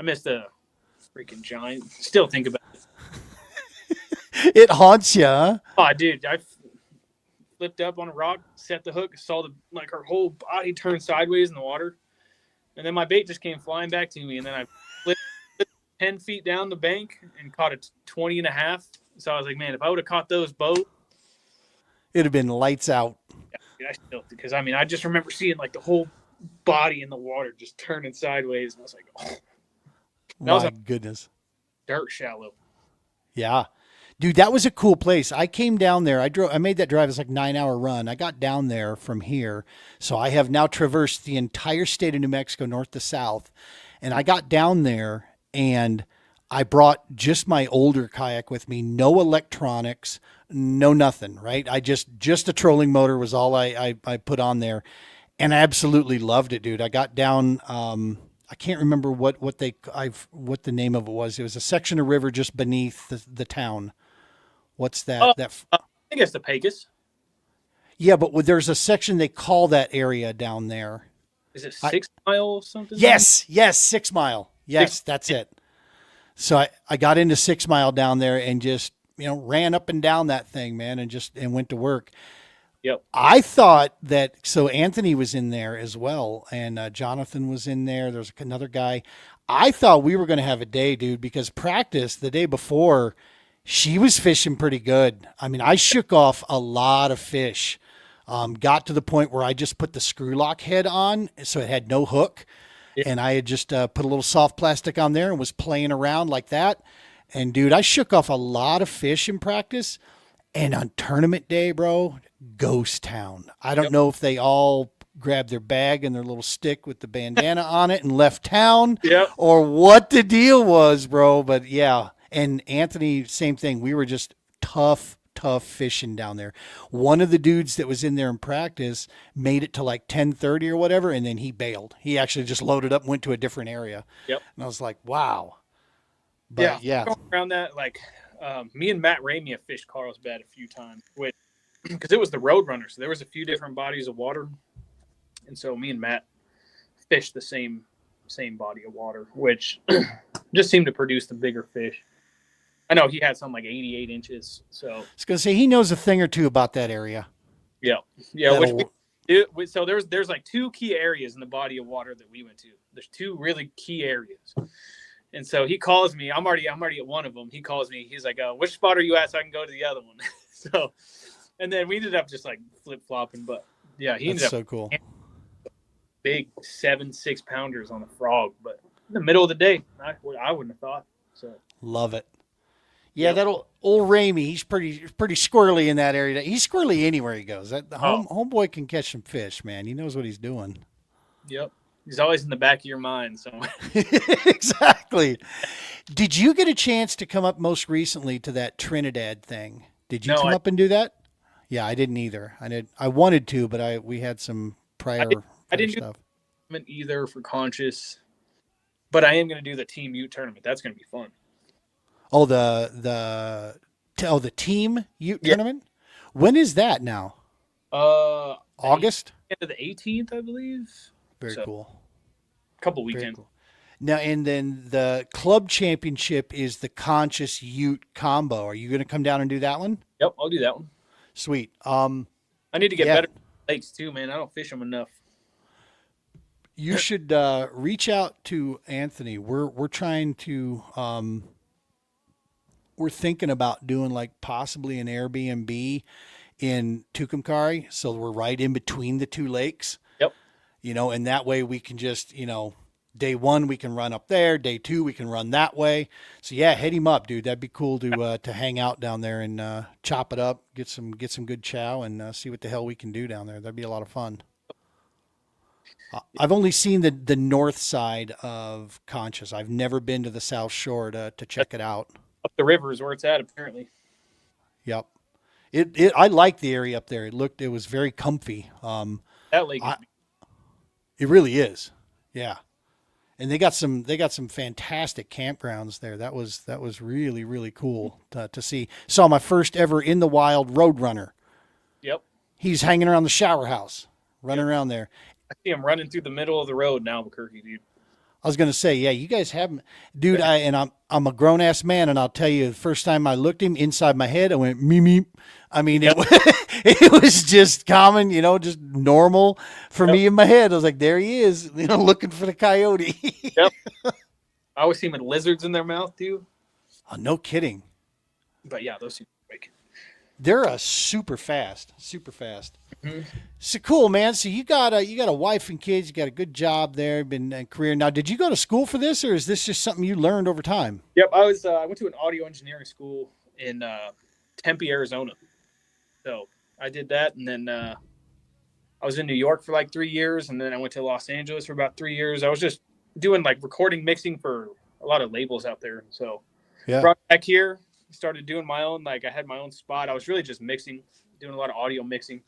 S3: missed a freaking giant. Still think about it.
S2: It haunts you, huh?
S3: Oh, dude, I flipped up on a rock, set the hook, saw her whole body turn sideways in the water, and then my bait just came flying back to me, and then I flipped 10 feet down the bank and caught a 20 and a half. So I was like, man, if I would have caught those both,
S2: It'd have been lights out.
S3: yeah, dude, I still, because I mean, I just remember seeing like the whole body in the water just turning sideways, and I was like, oh, that was
S2: My
S3: a
S2: goodness.
S3: dirt shallow.
S2: Yeah. Dude, that was a cool place. I came down there. I made that drive. It's like 9-hour run. I got down there from here. So I have now traversed the entire state of New Mexico, north to south. And I got down there and I brought just my older kayak with me. No electronics, no nothing, right? I just a trolling motor was all I put on there. And I absolutely loved it, dude. I got down, I can't remember what the name of it was. It was a section of river just beneath the town. What's that?
S3: I think it's the Pecos.
S2: Yeah, but there's a section they call that area down there.
S3: Is it 6 Mile or something?
S2: Yes, 6 Mile. Yes, that's it. So I got into 6 Mile down there and just, ran up and down that thing, man, and went to work.
S3: Yep.
S2: I thought so Anthony was in there as well, and Jonathan was in there. There's another guy. I thought we were going to have a day, dude, because practice the day before, she was fishing pretty good. I mean, I shook off a lot of fish. Got to the point where I just put the screw lock head on, so it had no hook. Yeah. And I had just put a little soft plastic on there and was playing around like that. And, dude, I shook off a lot of fish in practice. And on tournament day, bro, ghost town. I don't know if they all grabbed their bag and their little stick with the bandana on it and left town or what the deal was, bro. But, yeah. And Anthony, same thing. We were just tough fishing down there. One of the dudes that was in there in practice made it to like 10:30 or whatever, and then he bailed. He actually just loaded up and went to a different area. Yep. And I was like, wow. But yeah.
S3: Going around that, like me and Matt Ramey have fished Carlsbad a few times because it was the Road Runner. So there was a few different bodies of water. And so me and Matt fished the same body of water, which just seemed to produce the bigger fish. I know he had something like 88 inches. So I
S2: was going to say he knows a thing or two about that area.
S3: Yeah. So there's like two key areas in the body of water that we went to. There's two really key areas. And so he calls me. I'm already at one of them. He calls me. He's like, "Which spot are you at so I can go to the other one?" So, and then we ended up just like flip flopping. But yeah, he ended up
S2: so cool.
S3: Big 7-6 pounders on a frog, but in the middle of the day, I wouldn't have thought. So
S2: love it. Yeah, that old Ramey, he's pretty squirrely in that area. He's squirrely anywhere he goes. Homeboy can catch some fish, man. He knows what he's doing.
S3: Yep. He's always in the back of your mind. So
S2: exactly. Did you get a chance to come up most recently to that Trinidad thing? Did you come up and do that? Yeah, I didn't either. I wanted to, but we had some
S3: I, did,
S2: prior,
S3: I
S2: prior
S3: didn't do
S2: stuff.
S3: the tournament either for Conscious, but I am going to do the Team Ute tournament. That's going to be fun.
S2: Oh, the team Ute
S3: Yeah.
S2: tournament. When is that now? August.
S3: End of the 18th, I believe.
S2: Very
S3: So,
S2: cool.
S3: a couple
S2: Very
S3: weekends.
S2: cool. Now, and then the club championship is the Conscious Ute combo. Are you going to come down and do that one?
S3: Yep, I'll do that one.
S2: Sweet.
S3: I need to get
S2: Yeah.
S3: better at lakes too, man. I don't fish them enough.
S2: You should reach out to Anthony. We're trying to we're thinking about doing like possibly an Airbnb in Tucumcari, so we're right in between the two lakes.
S3: Yep.
S2: And that way we can just, day one we can run up there, day two we can run that way. So yeah, hit him up, dude. That'd be cool to hang out down there and chop it up, get some good chow, and see what the hell we can do down there. That'd be a lot of fun. I've only seen the north side of Conscious. I've never been to the South Shore to check it out.
S3: Up the river is where it's at, apparently.
S2: Yep. I liked the area up there. It was very comfy.
S3: That lake is
S2: It really is. Yeah. And they got some fantastic campgrounds there. That was really, really cool to see. Saw my first ever in the wild roadrunner.
S3: Yep.
S2: He's hanging around the shower house, running around there.
S3: I see him running through the middle of the road in Albuquerque, dude.
S2: I was gonna say, yeah, you guys haven't, dude. I'm a grown ass man, and I'll tell you, the first time I looked him inside my head, I went meep. I mean, it was just common, just normal for me in my head. I was like, there he is, looking for the coyote.
S3: Yep. I always see them with lizards in their mouth too.
S2: Oh, no kidding.
S3: But yeah, those two are big.
S2: They're super fast, super fast.
S3: Mm-hmm.
S2: So cool, man. So you got a wife and kids. You got a good job there, been a career. Now, did you go to school for this, or is this just something you learned over time?
S3: Yep, I went to an audio engineering school in Tempe, Arizona. So I did that, and then I was in New York for like 3 years, and then I went to Los Angeles for about 3 years. I was just doing like recording, mixing for a lot of labels out there. So brought it back here, started doing my own. Like I had my own spot. I was really just mixing, doing a lot of audio mixing,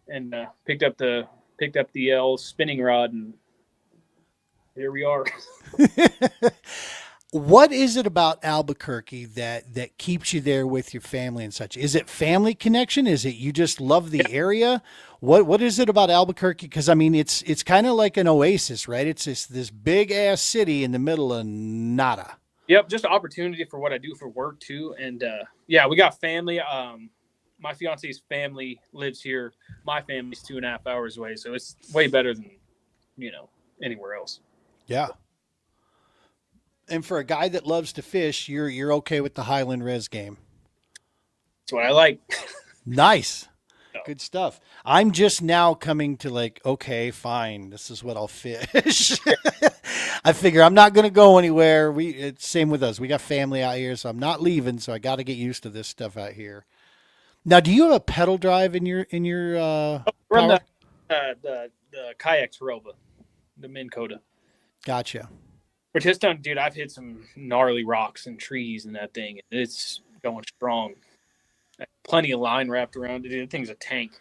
S3: and picked up the old spinning rod, and here we are.
S2: What is it about Albuquerque that keeps you there with your family and such? Is it family connection? Is it you just love the area? What is it about Albuquerque? Because I mean, it's kind of like an oasis, right? It's this big ass city in the middle of nada.
S3: Yep, just an opportunity for what I do for work too, and yeah, we got family. My fiance's family lives here. My family's 2.5 hours away, so it's way better than anywhere else.
S2: Yeah. And for a guy that loves to fish, you're okay with the Highland Res game.
S3: That's what I like.
S2: Nice. Good stuff. I'm just now coming to like, okay, fine. This is what I'll fish. I figure I'm not going to go anywhere. It's same with us. We got family out here, so I'm not leaving. So I got to get used to this stuff out here. Now, do you have a pedal drive in your
S3: Run
S2: power?
S3: the Kayak Tarova, the Minn Kota.
S2: Gotcha.
S3: Which has done, dude. I've hit some gnarly rocks and trees in that thing. It's going strong. Plenty of line wrapped around it. The thing's a tank.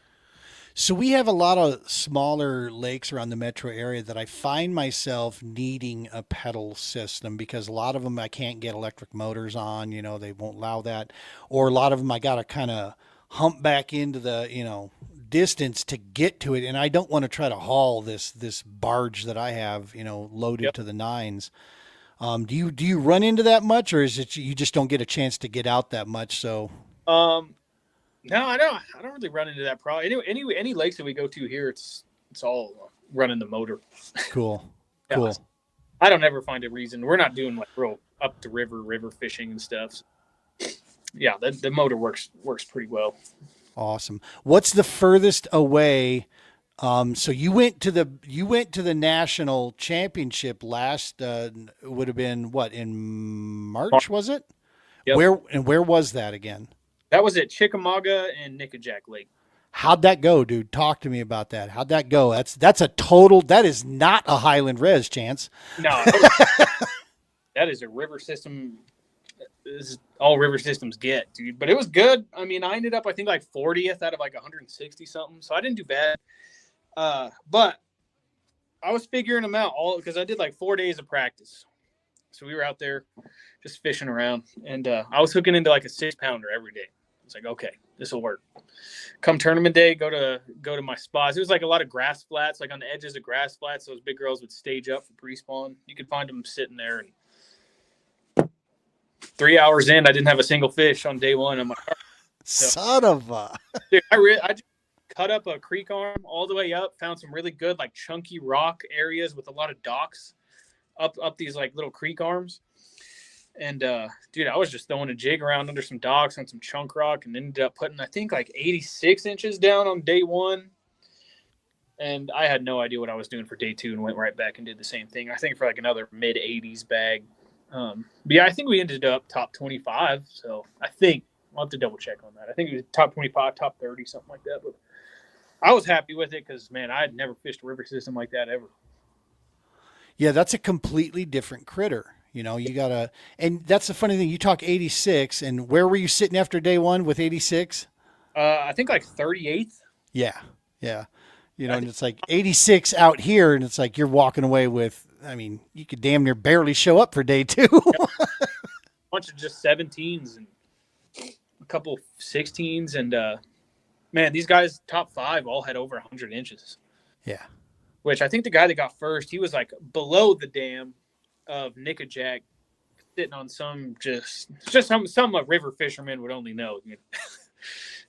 S2: So we have a lot of smaller lakes around the metro area that I find myself needing a pedal system because a lot of them I can't get electric motors on, they won't allow that. Or a lot of them I got to kind of hump back into the, distance to get to it. And I don't want to try to haul this barge that I have, loaded to the nines. Do you run into that much, or is it you just don't get a chance to get out that much? So,
S3: no, I don't really run into that problem. Any lakes that we go to here, it's all running the motor.
S2: Cool.
S3: Yeah,
S2: Cool.
S3: I don't ever find a reason. We're not doing like real up the river fishing and stuff. Yeah, the motor works pretty well.
S2: Awesome. What's the furthest away? So you went to the national championship last, would have been what, in March, was it?
S3: Yep.
S2: Where was that again?
S3: That was at Chickamauga and Nickajack Lake.
S2: How'd that go, dude? Talk to me about that. How'd that go? That is not a Highland Res, Chance.
S3: No, that is a river system this is all river systems get, dude. But it was good. I mean, I ended up, I think, like 40th out of like 160 something. So I didn't do bad. But I was figuring them out all because I did like 4 days of practice. So we were out there just fishing around, and I was hooking into like a 6-pounder every day. It's like, okay, this will work. Come tournament day, go to my spots. It was like a lot of grass flats, like on the edges of grass flats. Those big girls would stage up for pre-spawn. You could find them sitting there. And 3 hours in, I didn't have a single fish on day one. I'm like,
S2: son of a.
S3: Dude, I just cut up a creek arm all the way up. Found some really good like chunky rock areas with a lot of docks up these like little creek arms. And dude, I was just throwing a jig around under some docks on some chunk rock, and ended up putting, I think, like 86 inches down on day one. And I had no idea what I was doing for day two, and went right back and did the same thing. I think for like another mid 80s bag. But yeah, I think we ended up top 25. So I think I'll have to double check on that. I think it was top 25, top 30, something like that. But I was happy with it because, man, I had never fished a river system like that ever.
S2: Yeah, that's a completely different critter. You know, you gotta, and that's the funny thing. You talk 86, and where were you sitting after day one with 86?
S3: I think like 38th.
S2: Yeah. You know, and it's like 86 out here, and it's like you're walking away with, I mean, you could damn near barely show up for day two.
S3: A bunch of just 17s and a couple 16s, and man, these guys top 5 all had over 100 inches.
S2: Yeah.
S3: Which I think the guy that got first, he was like below the dam of Nickajack, sitting on some some river fisherman would only know.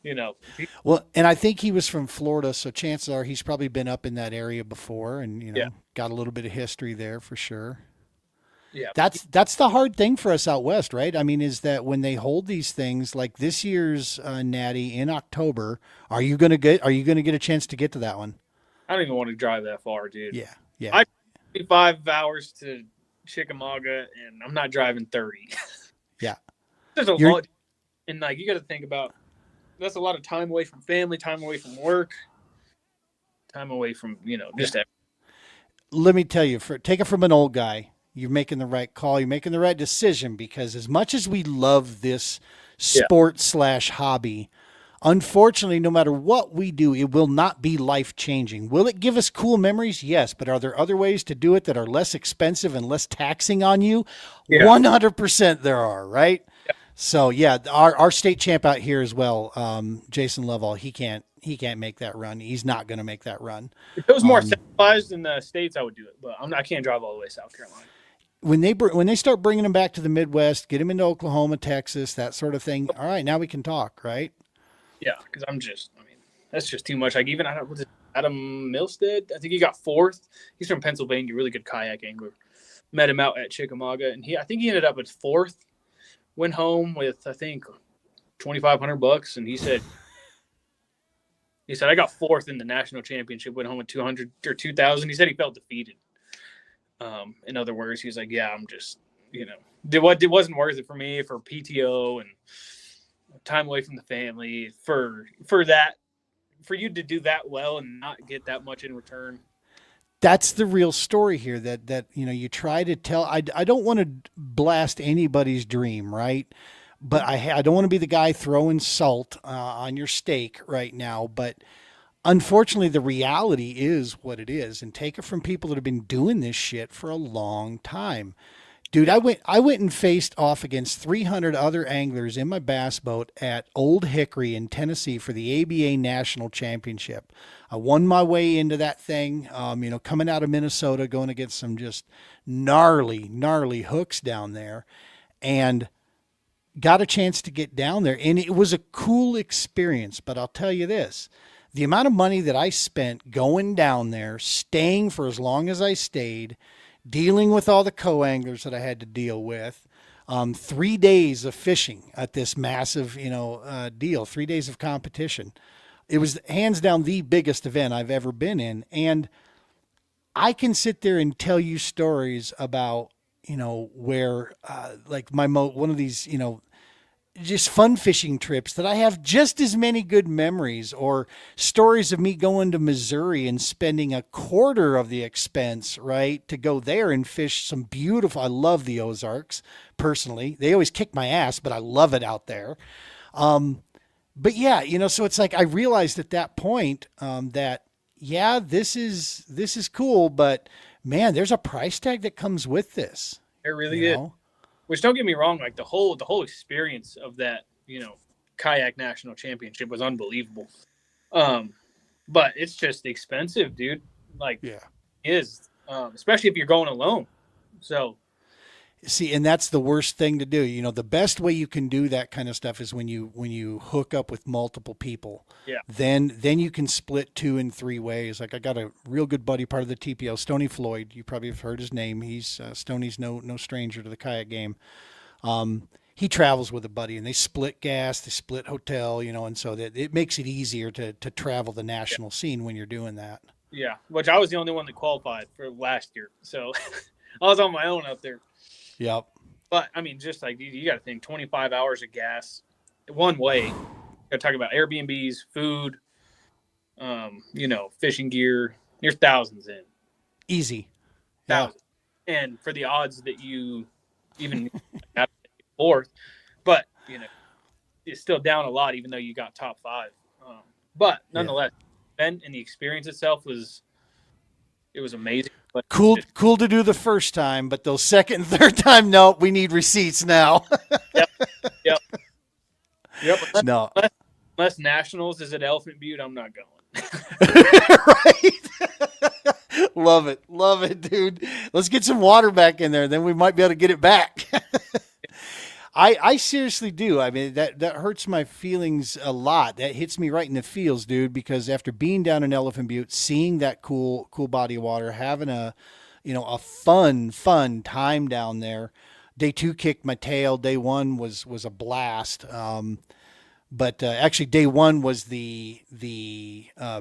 S3: You know.
S2: Well, and I think he was from Florida, so chances are he's probably been up in that area before, and got a little bit of history there for sure.
S3: Yeah,
S2: that's the hard thing for us out west, right? I mean, is that when they hold these things like this year's Natty in October, are you gonna get a chance to get to that one?
S3: I don't even want to drive that far, dude.
S2: Yeah.
S3: I 5 hours to Chickamauga, and I'm not driving 30.
S2: Yeah.
S3: There's a lot, and like you got to think about. That's a lot of time away from family, time away from work, time away from just.
S2: Yeah. Let me tell you, take it from an old guy. You're making the right call. You're making the right decision, because as much as we love this sport / hobby, unfortunately, no matter what we do, it will not be life-changing. Will it give us cool memories? Yes, but are there other ways to do it that are less expensive and less taxing on you? Yeah. 100% there are, right? Yeah. So, yeah, our state champ out here as well, Jason Lovell, he can't make that run. He's not going to make that run.
S3: If it was more centralized in the States, I would do it, but I can't drive all the way to South Carolina.
S2: When they start bringing them back to the Midwest, get them into Oklahoma, Texas, that sort of thing, all right, now we can talk, right?
S3: Yeah, because that's just too much. Like, even Adam Milstead, I think he got 4th. He's from Pennsylvania, really good kayak angler. Met him out at Chickamauga, and I think he ended up at 4th. Went home with, I think, $2,500, and he said I got 4th in the national championship. Went home with 200 or 2,000. He said he felt defeated. In other words, he was like, "Yeah, I'm just, it wasn't worth it for me, for PTO and time away from the family, for you to do that well and not get that much in return."
S2: That's the real story here, that you try to tell. I don't want to blast anybody's dream, right? But I don't want to be the guy throwing salt on your steak right now. But unfortunately, the reality is what it is, and take it from people that have been doing this shit for a long time. Dude, I went and faced off against 300 other anglers in my bass boat at Old Hickory in Tennessee for the ABA National Championship. I won my way into that thing, coming out of Minnesota, going against some just gnarly hooks down there, and got a chance to get down there. And it was a cool experience, but I'll tell you this. The amount of money that I spent going down there, staying for as long as I stayed, dealing with all the co-anglers that I had to deal with, 3 days of fishing at this massive, deal, 3 days of competition. It was hands down the biggest event I've ever been in. And I can sit there and tell you stories about, where, like one of these, just fun fishing trips that I have just as many good memories, or stories of me going to Missouri and spending a quarter of the expense, right, to go there and fish some beautiful. I love the Ozarks personally. They always kick my ass, but I love it out there. But yeah, so it's like I realized at that point that yeah, this is cool, but man, there's a price tag that comes with this.
S3: It really is. Which, don't get me wrong, like the whole experience of that, kayak national championship was unbelievable. But it's just expensive, dude. Like,
S2: yeah,
S3: it is, especially if you're going alone. So,
S2: see, and that's the worst thing to do. The best way you can do that kind of stuff is when you hook up with multiple people.
S3: Yeah.
S2: Then you can split 2 and 3 ways. Like I got a real good buddy, part of the TPO, Stony Floyd. You probably have heard his name. He's Stoney's no stranger to the kayak game. He travels with a buddy, and they split gas, they split hotel, and so that it makes it easier to travel the national scene when you're doing that.
S3: Yeah, which I was the only one that qualified for last year, so I was on my own up there.
S2: Yep.
S3: But I mean, just like you got to think, 25 hours of gas one way. Got to talk about Airbnbs, food, fishing gear. You're thousands in.
S2: Easy.
S3: Thousands. Yeah. And for the odds that you even have fourth, but it's still down a lot, even though you got top 5. But nonetheless, then and the experience itself was amazing. But
S2: cool to do the first time, but those second and third time, no, we need receipts now.
S3: Yep.
S2: No.
S3: Unless Nationals is at Elephant Butte, I'm not going.
S2: Right. Love it, dude. Let's get some water back in there, then we might be able to get it back. I seriously do. I mean, that hurts my feelings a lot. That hits me right in the feels, dude, because after being down in Elephant Butte, seeing that cool body of water, having a fun time down there. Day 2 kicked my tail. Day 1 was a blast. But actually, day 1 was the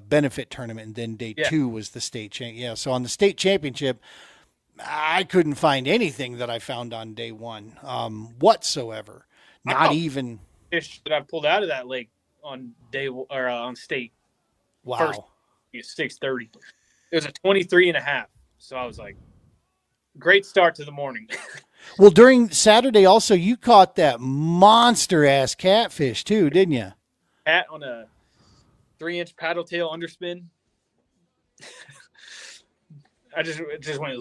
S2: benefit tournament, and then day 2 was the state champ. Yeah, so on the state championship, I couldn't find anything that I found on day 1 whatsoever. Not even
S3: fish that I pulled out of that lake on day or on state.
S2: Wow.
S3: First, 6:30. It was a 23.5. So I was like, great start to the morning.
S2: Well, during Saturday also, you caught that monster-ass catfish too, didn't you?
S3: Cat on a 3-inch paddle tail underspin. I just went,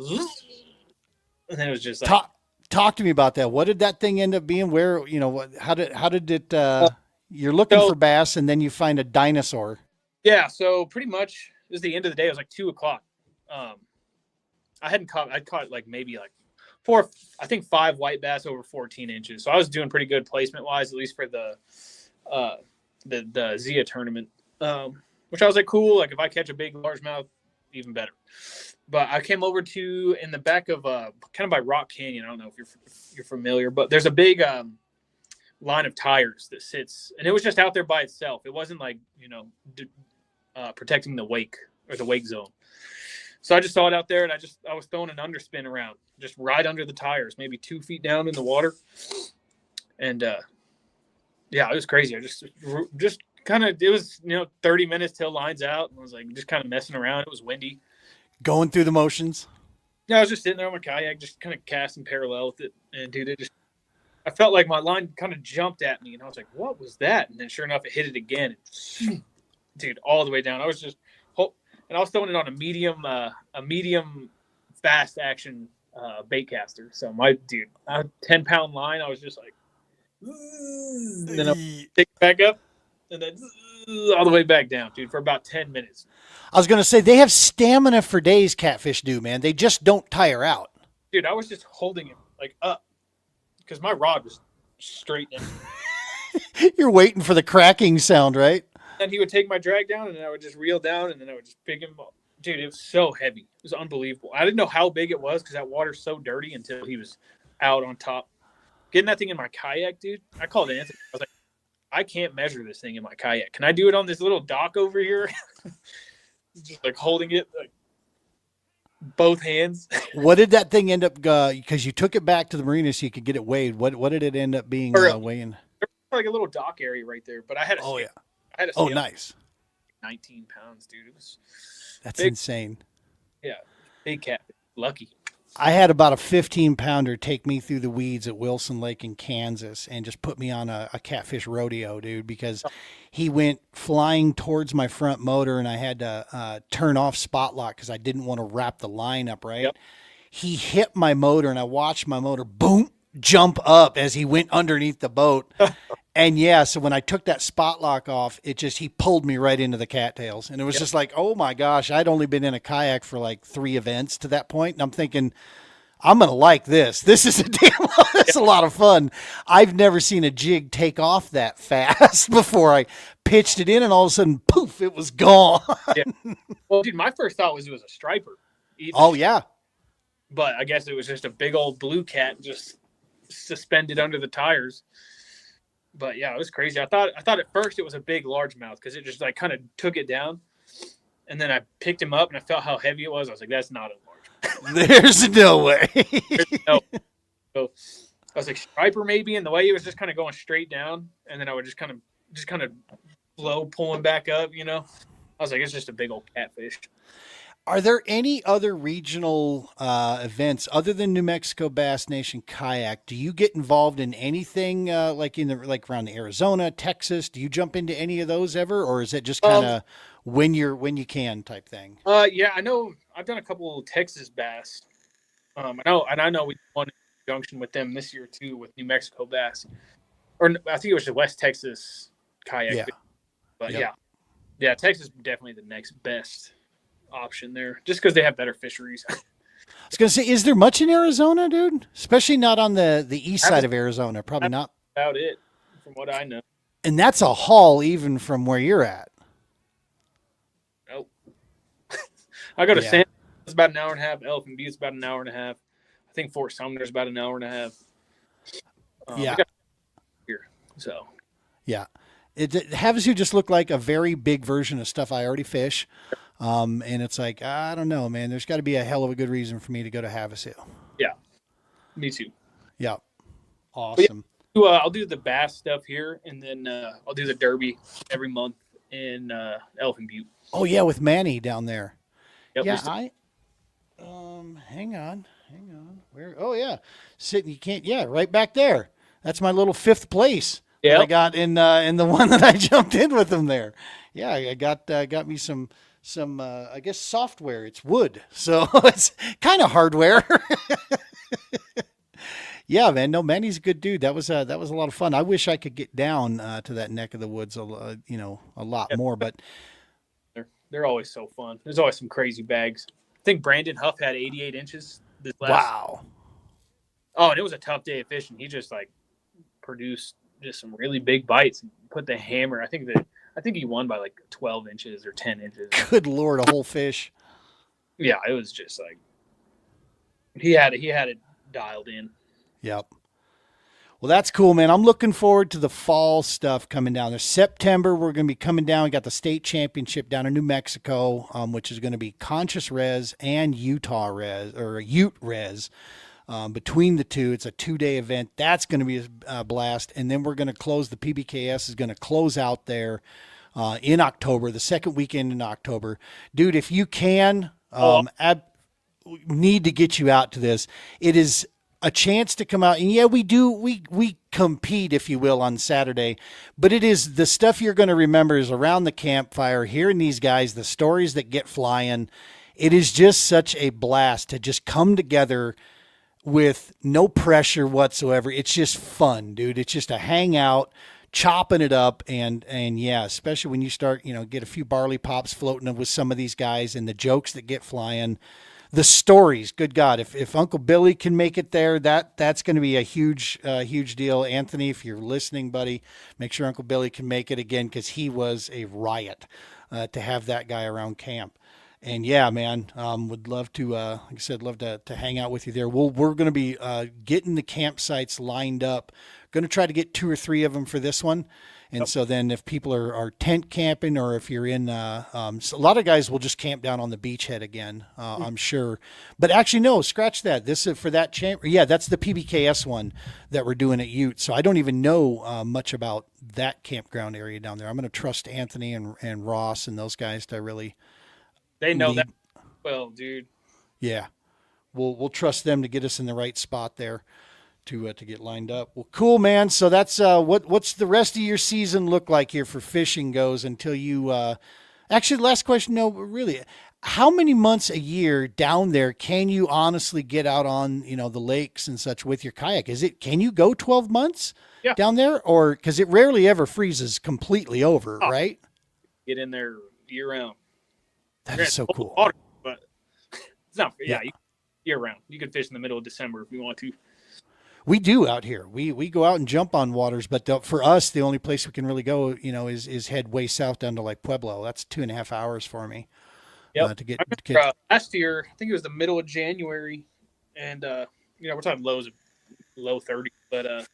S3: and then it was just like.
S2: Talk to me about that. What did that thing end up being? Where, how did it, you're looking for bass and then you find a dinosaur.
S3: Yeah, so pretty much it was the end of the day. It was like 2:00. I'd caught like maybe like 5 white bass over 14 inches. So I was doing pretty good placement wise, at least for the Zia tournament. Which I was like, cool. Like if I catch a big largemouth, even better. But I came over to in the back of kind of by Rock Canyon. I don't know if you're familiar, but there's a big line of tires that sits, and it was just out there by itself. It wasn't like protecting the wake or the wake zone. So I just saw it out there, and I was throwing an underspin around, just right under the tires, maybe 2 feet down in the water, and yeah, it was crazy. I just kind of, it was 30 minutes till lines out, and I was like just kind of messing around. It was windy.
S2: Going through the motions.
S3: Yeah, I was just sitting there on my kayak, just kind of casting parallel with it, and dude, I felt like my line kind of jumped at me, and I was like, "What was that?" And then, sure enough, it hit it again, dude, all the way down. I was just, and I was throwing it on a medium fast action bait caster. So my 10-pound line, I was just like, and then I pick it back up, and then all the way back down, dude, for about 10 minutes.
S2: I was going to say, they have stamina for days, catfish do, man. They just don't tire out.
S3: Dude, I was just holding him, like, up, because my rod was straight in.
S2: You're waiting for the cracking sound, right?
S3: And he would take my drag down, and then I would just reel down, and then I would just pick him up. Dude, it was so heavy. It was unbelievable. I didn't know how big it was because that water's so dirty until he was out on top. Getting that thing in my kayak, dude, I called Anthony. I was like, I can't measure this thing in my kayak. Can I do it on this little dock over here? Just like holding it, like both hands.
S2: What did that thing end up? Because you took it back to the marina so you could get it weighed. What did it end up being weighing?
S3: like a little dock area right there. But I had a
S2: Oh, yeah.
S3: I had a
S2: Oh,
S3: scale,
S2: nice.
S3: 19 pounds, dude. It was
S2: That's
S3: big.
S2: insane.
S3: Yeah, big cat. Lucky.
S2: I had about a 15-pounder take me through the weeds at Wilson Lake in Kansas and just put me on a catfish rodeo, dude, because he went flying towards my front motor and I had to turn off spot lock because I didn't want to wrap the line up right.
S3: Yep.
S2: He hit my motor and I watched my motor boom jump up as he went underneath the boat. And yeah, so when I took that spot lock off, he pulled me right into the cattails. And it was just like, oh my gosh, I'd only been in a kayak for like 3 events to that point. And I'm thinking, I'm going to like this. This is it's a lot of fun. I've never seen a jig take off that fast before. I pitched it in and all of a sudden, poof, it was gone.
S3: Yeah. Well, dude, my first thought was it was a striper.
S2: Oh yeah.
S3: But I guess it was just a big old blue cat just suspended under the tires. But yeah, it was crazy. I thought at first it was a big largemouth because it just like kind of took it down, and then I picked him up and I felt how heavy it was. I was like, "That's not a largemouth."
S2: There's no way.
S3: No. So I was like, striper maybe, and the way it was just kind of going straight down, and then I would just kind of slow pulling back up. You know, I was like, it's just a big old catfish.
S2: Are there any other regional events other than New Mexico Bass Nation Kayak? Do you get involved in anything like around Arizona, Texas? Do you jump into any of those ever, or is it just kind of when you can type thing?
S3: Yeah, I know. I've done a couple of Texas bass. I know we won in conjunction with them this year too with New Mexico Bass, or I think it was the West Texas Kayak.
S2: Yeah.
S3: But
S2: Yep.
S3: yeah, Texas is definitely the next best option there, just because they have better fisheries.
S2: I was gonna say, is there much in Arizona, dude? Especially not on the east side of Arizona. Probably not.
S3: About it, from what I know.
S2: And that's a haul even from where you're at.
S3: Nope. I go to
S2: Yeah.
S3: San. It's about an hour and a half. Elephant Butte's about an hour and a half. I think Fort Sumner's about an hour and a half.
S2: Yeah.
S3: we got here. So
S2: Yeah. It Havasu just looked like a very big version of stuff I already fish. And it's like, I don't know, man. There's got to be a hell of a good reason for me to go to Havasu.
S3: yeah, me too.
S2: Yeah. Awesome.
S3: I'll do the bass stuff here, and then I'll do the Derby every month in Elephant Butte.
S2: Oh yeah, with Manny down there.
S3: Yep,
S2: Yeah, hang on. Where? Oh yeah, sitting. You can't. Yeah, right back there. That's my little 5th place.
S3: Yeah,
S2: I got in the one that I jumped in with them there. Yeah, I got me some I guess software. It's wood, so it's kind of hardware. Yeah, man. No, Manny's a good dude. That was a lot of fun. I wish I could get down to that neck of the woods a lot more, but.
S3: they're always so fun. There's always some crazy bags. I think Brandon Huff had 88 inches this last.
S2: Wow.
S3: Oh, and it was a tough day of fishing. He just like produced just some really big bites and put the hammer. I think he won by like 12 inches or 10 inches.
S2: Good Lord, a whole fish.
S3: Yeah, it was just like he had it dialed in.
S2: Yep. Well, that's cool, man. I'm looking forward to the fall stuff coming down. There's September. We're going to be coming down. We got the state championship down in New Mexico, which is going to be Conscious Res and Utah Res or Ute Res. Between the two, it's a 2-day event. That's going to be a blast. And then we're going to close. The PBKS is going to close out there in October, the second weekend in October. Dude, if you can, need to get you out to this. It is a chance to come out. And yeah, we compete, if you will, on Saturday, but it is the stuff you're going to remember is around the campfire, hearing these guys, the stories that get flying. It is just such a blast to just come together with no pressure whatsoever. It's just fun, dude. It's just a hangout, chopping it up. And yeah, especially when you start, get a few barley pops floating with some of these guys and the jokes that get flying. The stories, good God, if Uncle Billy can make it there, that's going to be a huge deal. Anthony, if you're listening, buddy, make sure Uncle Billy can make it again, because he was a riot to have that guy around camp. And yeah, man, would love to, like I said, love to hang out with you there. We're going to be getting the campsites lined up. Going to try to get 2 or 3 of them for this one. And so then if people are tent camping, or if you're in, so a lot of guys will just camp down on the beachhead again, I'm sure. But actually, no, scratch that. This is for that chamber. Yeah, that's the PBKS one that we're doing at Ute. So I don't even know much about that campground area down there. I'm going to trust Anthony and Ross and those guys to really.
S3: They know that well, dude.
S2: Yeah, we'll trust them to get us in the right spot there. To get lined up. Well, cool, man. So that's what's the rest of your season look like here for fishing goes until you actually last question, no, really, how many months a year down there can you honestly get out on, the lakes and such with your kayak? Can you go 12 months down there, or because it rarely ever freezes completely over, right?
S3: Get in there year round.
S2: That is so cool.
S3: Water, but it's not year round. You can fish in the middle of December if you want to.
S2: We do out here. We go out and jump on waters, but for us, the only place we can really go, is head way south down to like Pueblo. That's 2.5 hours for me.
S3: Yep. Last year, I think it was the middle of January, and we're talking low 30s, but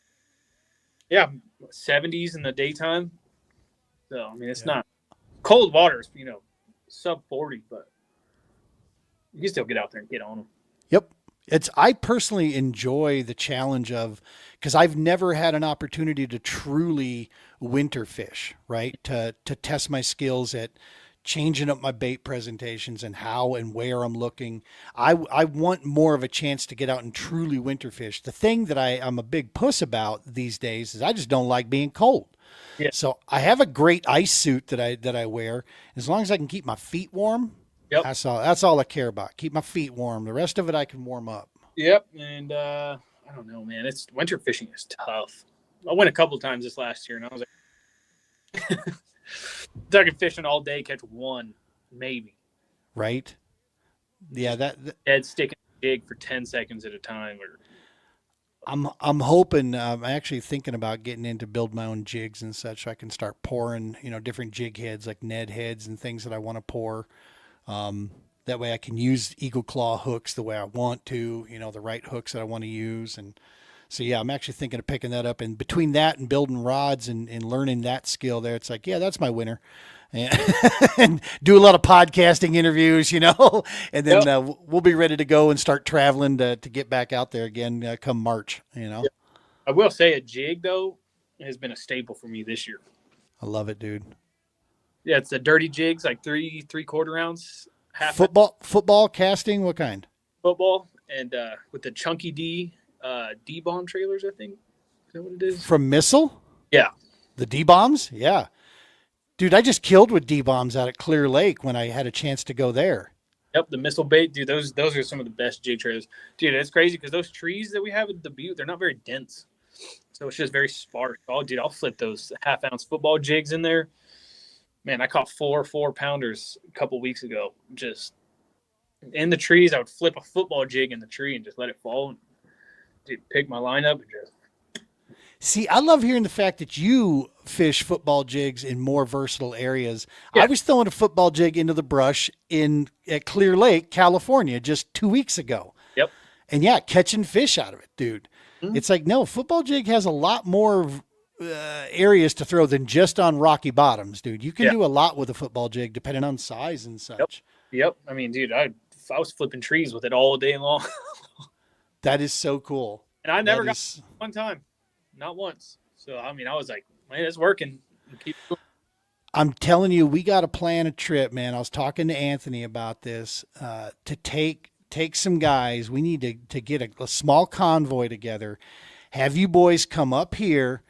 S3: 70s in the daytime. So I mean, it's not cold waters, sub 40, but you can still get out there and get on them.
S2: Yep. I personally enjoy the challenge because I've never had an opportunity to truly winter fish, right? To test my skills at changing up my bait presentations and how and where I'm looking. I want more of a chance to get out and truly winter fish. The thing that I'm a big puss about these days is I just don't like being cold. Yeah. So I have a great ice suit that I wear. As long as I can keep my feet warm. Yep. That's all I care about. Keep my feet warm. The rest of it I can warm up.
S3: Yep. And I don't know, man. Winter fishing is tough. I went a couple of times this last year, and I was like, ducking fishing all day, catch one, maybe.
S2: Right. Yeah.
S3: Dead sticking jig for 10 seconds at a time.
S2: I'm hoping. I'm actually thinking about getting into build my own jigs and such, so I can start pouring, different jig heads like Ned heads and things that I want to pour. That way I can use eagle claw hooks the way I want to, the right hooks that I want to use. And so, yeah, I'm actually thinking of picking that up. And between that and building rods and learning that skill there, it's like, yeah, that's my winter. And do a lot of podcasting interviews, and then we'll be ready to go and start traveling to get back out there again come March, Yep.
S3: I will say a jig, though, has been a staple for me this year.
S2: I love it, dude.
S3: Yeah, it's the dirty jigs, like 3/4 ounce.
S2: Football casting, what kind?
S3: Football, and with the chunky D-bomb trailers, I think. Is that what it is?
S2: From Missile?
S3: Yeah.
S2: The D-bombs? Yeah. Dude, I just killed with D-bombs out at Clear Lake when I had a chance to go there.
S3: Yep, the Missile bait, dude, those are some of the best jig trailers. Dude, it's crazy because those trees that we have at the butte, they're not very dense. So it's just very sparse. Oh, dude, I'll flip those half-ounce football jigs in there. Man, I caught 4 4-pounders a couple weeks ago. Just in the trees, I would flip a football jig in the tree and just let it fall. And, dude, pick my line up and just.
S2: See, I love hearing the fact that you fish football jigs in more versatile areas.
S3: Yeah.
S2: I was throwing a football jig into the brush at Clear Lake, California, just 2 weeks ago.
S3: Yep.
S2: And yeah, catching fish out of it, dude. Mm-hmm. It's like, no, football jig has a lot more areas to throw than just on rocky bottoms, dude. You can do a lot with a football jig depending on size and such.
S3: Yep. I mean, dude, I was flipping trees with it all day long.
S2: That is so cool.
S3: And I never got one time, not once. So I mean, I was like, man, it's working.
S2: I'm telling you, we got to plan a trip, man. I was talking to Anthony about this to take some guys. We need to get a small convoy together. Have you boys come up here,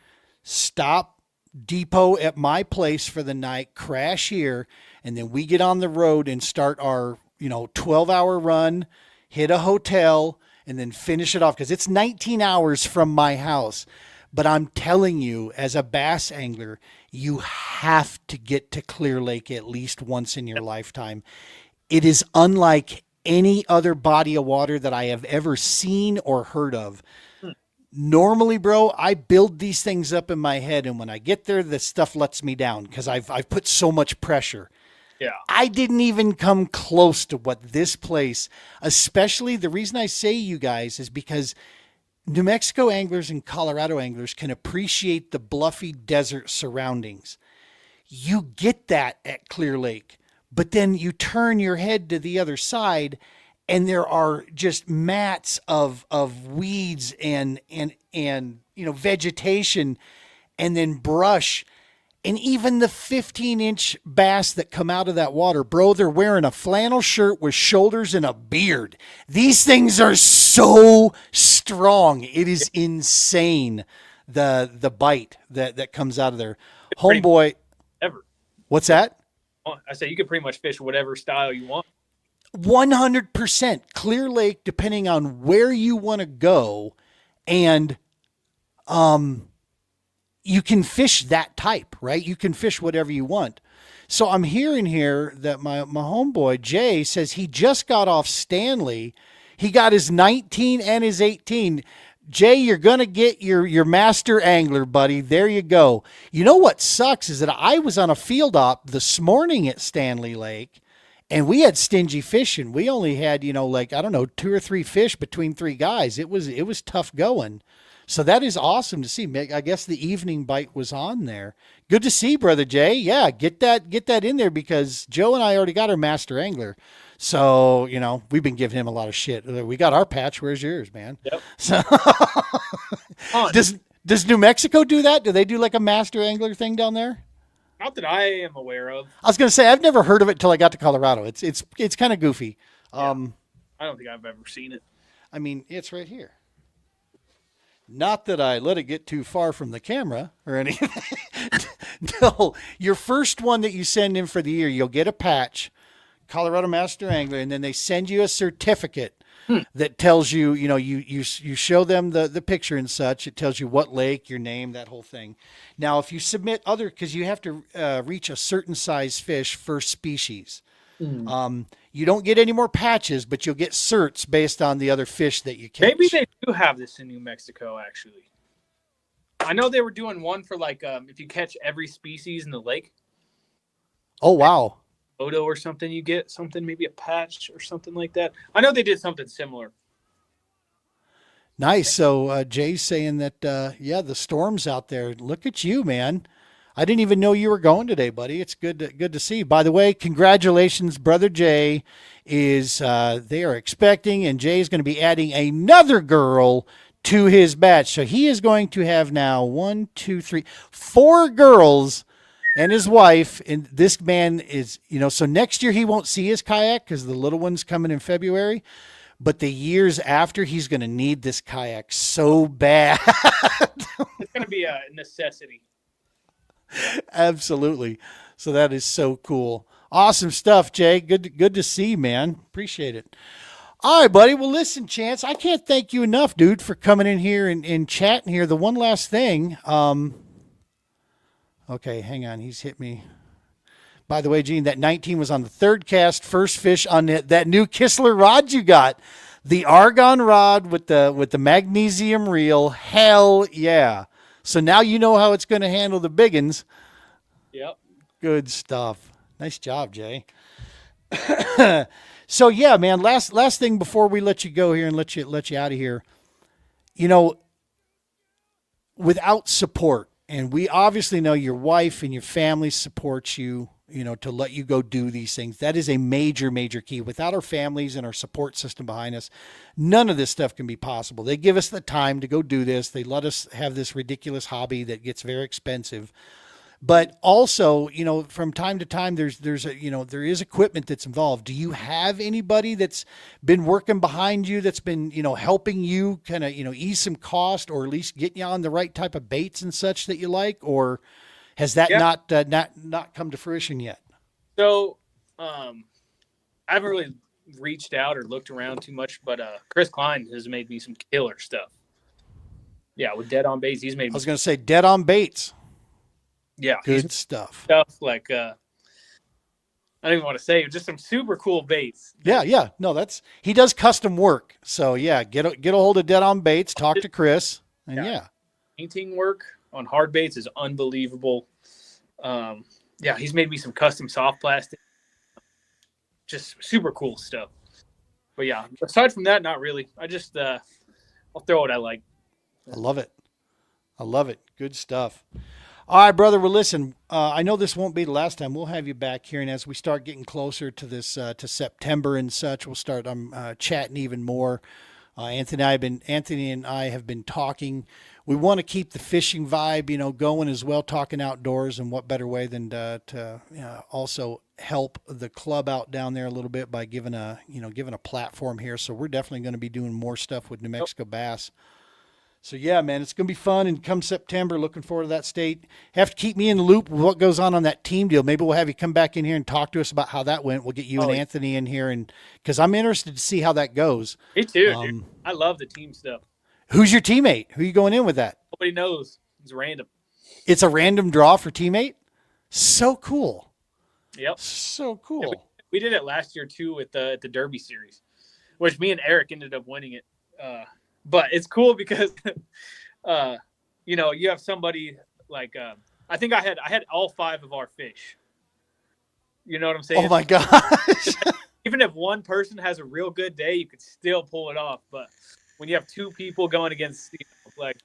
S2: stop depot at my place for the night, crash here, and then we get on the road and start our 12-hour run, hit a hotel, and then finish it off because it's 19 hours from my house. But I'm telling you, as a bass angler, you have to get to Clear Lake at least once in your lifetime. It is unlike any other body of water that I have ever seen or heard of. Normally, bro, I build these things up in my head, and when I get there, the stuff lets me down because I've put so much pressure.
S3: Yeah.
S2: I didn't even come close to what this place, especially the reason I say you guys is because New Mexico anglers and Colorado anglers can appreciate the bluffy desert surroundings. You get that at Clear Lake, but then you turn your head to the other side and there are just mats of weeds and vegetation and then brush. And even the 15-inch bass that come out of that water, bro, they're wearing a flannel shirt with shoulders and a beard. These things are so strong. It is insane, the bite that comes out of there. Homeboy,
S3: Ever.
S2: what's that?
S3: I say you can pretty much fish whatever style you want.
S2: 100% Clear Lake, depending on where you want to go, and you can fish that type, right? You can fish whatever you want. So I'm hearing here that my homeboy Jay says he just got off Stanley. He got his 19 and his 18. Jay, you're going to get your master angler, buddy. There you go. You know what sucks is that I was on a field op this morning at Stanley Lake, and we had stingy fishing. We only had, 2 or 3 fish between 3 guys. It was tough going. So that is awesome to see. I guess the evening bite was on there. Good to see, Brother Jay. Yeah, get that in there because Joe and I already got our master angler. So, we've been giving him a lot of shit. We got our patch. Where's yours, man?
S3: Yep.
S2: So does New Mexico do that? Do they do like a master angler thing down there?
S3: Not that I am aware of.
S2: I was going to say, I've never heard of it until I got to Colorado. It's kind of goofy.
S3: Yeah. I don't think I've ever seen it.
S2: I mean, it's right here. Not that I let it get too far from the camera or anything. No, your first one that you send in for the year, you'll get a patch, Colorado Master Angler, and then they send you a certificate that tells you, you show them the picture and such. It tells you what lake, your name, that whole thing. Now, if you submit because you have to reach a certain size fish per species. You don't get any more patches, but you'll get certs based on the other fish that you catch.
S3: Maybe they do have this in New Mexico, actually. I know they were doing one for like if you catch every species in the lake.
S2: Oh, wow.
S3: Photo or something, you get something, maybe a patch or something like that. I know they did something similar.
S2: Nice. So Jay's saying that, the storm's out there. Look at you, man. I didn't even know you were going today, buddy. It's good to see. By the way, congratulations, Brother Jay. They are expecting, and Jay's going to be adding another girl to his batch. So he is going to have now 4 girls and his wife. And this man is, so next year he won't see his kayak because the little one's coming in February. But the years after, he's going to need this kayak so bad.
S3: It's going to be a necessity.
S2: Absolutely. So that is so cool. Awesome stuff, Jay. Good to see, man. Appreciate it. All right, buddy. Well, listen, Chance, I can't thank you enough, dude, for coming in here and chatting here. The one last thing. Okay, hang on. He's hit me. By the way, Gene, that 19 was on the third cast, first fish on that new Kistler rod you got. The Argon rod with the magnesium reel. Hell yeah. So now you know how it's going to handle the biggins.
S3: Yep.
S2: Good stuff. Nice job, Jay. So yeah, man. Last thing before we let you go here and let you out of here. Without support, and we obviously know your wife and your family supports you. To let you go do these things. That is a major, major key. Without our families and our support system behind us, none of this stuff can be possible. They give us the time to go do this. They let us have this ridiculous hobby that gets very expensive. But also, from time to time, there is equipment that's involved. Do you have anybody that's been working behind you that's been, helping you kind of, ease some cost or at least getting you on the right type of baits and such that you like? Or has that not come to fruition yet?
S3: So, I haven't really reached out or looked around too much, but Chris Klein has made me some killer stuff. Yeah, with Dead on Baits, he's made me.
S2: I was going to say Dead on Baits.
S3: Yeah,
S2: good stuff.
S3: Stuff like I don't even want to say it, just some super cool baits.
S2: Yeah. No, he does custom work. So yeah, get a hold of Dead on Baits. Talk to Chris, and yeah.
S3: Painting work on hard baits is unbelievable. He's made me some custom soft plastic. Just super cool stuff. But yeah, aside from that, not really. I just I'll throw what I like.
S2: I love it. I love it. Good stuff. All right, brother. Well, listen, I know this won't be the last time. We'll have you back here. And as we start getting closer to this, to September and such, we'll start chatting even more. Anthony and I have been talking. We want to keep the fishing vibe, going as well, talking outdoors, and what better way than to also help the club out down there a little bit by giving a platform here. So we're definitely going to be doing more stuff with New Mexico bass. So yeah, man, it's going to be fun. And come September, looking forward to that state. Have to keep me in the loop with what goes on that team deal. Maybe we'll have you come back in here and talk to us about how that went. We'll get you and Anthony in here, and because I'm interested to see how that goes.
S3: Me too, dude. I love the team stuff.
S2: Who's your teammate? Who are you going in with that?
S3: Nobody knows. It's random.
S2: It's a random draw for teammate? So cool.
S3: Yep.
S2: So cool.
S3: Yeah, we did it last year too with the Derby series, which me and Eric ended up winning it. But it's cool because, you have somebody like, I think I had all 5 of our fish. You know what I'm saying?
S2: Oh my gosh.
S3: Even if one person has a real good day, you could still pull it off. But when you have 2 people going against, like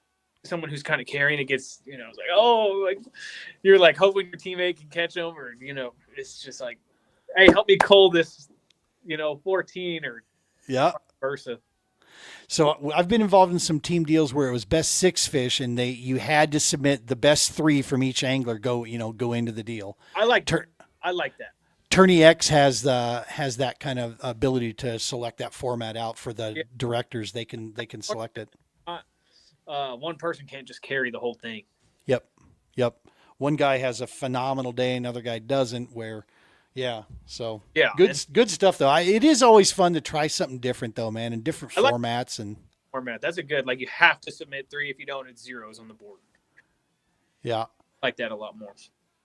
S3: someone who's kind of carrying, it gets, it's like, you're like hoping your teammate can catch them, or, it's just like, hey, help me cull this, 14 or
S2: yeah,
S3: versa.
S2: So I've been involved in some team deals where it was best 6 fish, and you had to submit the best 3 from each angler go into the deal.
S3: I like that.
S2: Tourney X has that kind of ability to select that format out for the directors. They can select it.
S3: One person can't just carry the whole thing.
S2: Yep. One guy has a phenomenal day, another guy doesn't. So good stuff though. It is always fun to try something different though, man, in different formats and
S3: format. That's a good, like, you have to submit 3. If you don't, it's zeros on the board.
S2: Yeah.
S3: I like that a lot more.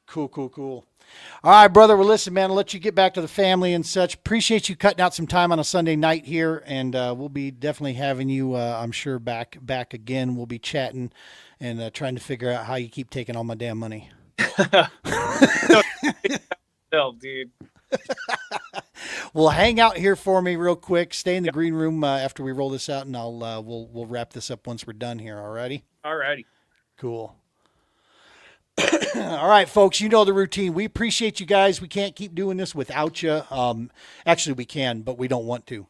S2: Cool. All right, brother. Well, listen, man, I'll let you get back to the family and such. Appreciate you cutting out some time on a Sunday night here, and we'll be definitely having you, I'm sure, back again. We'll be chatting and trying to figure out how you keep taking all my damn money.
S3: No, dude.
S2: Well, hang out here for me real quick. Stay in the green room after we roll this out, and we'll wrap this up once we're done here. Alrighty?
S3: Alrighty.
S2: Cool. All right, folks, you know the routine. We appreciate you guys. We can't keep doing this without you. Actually, we can, but we don't want to.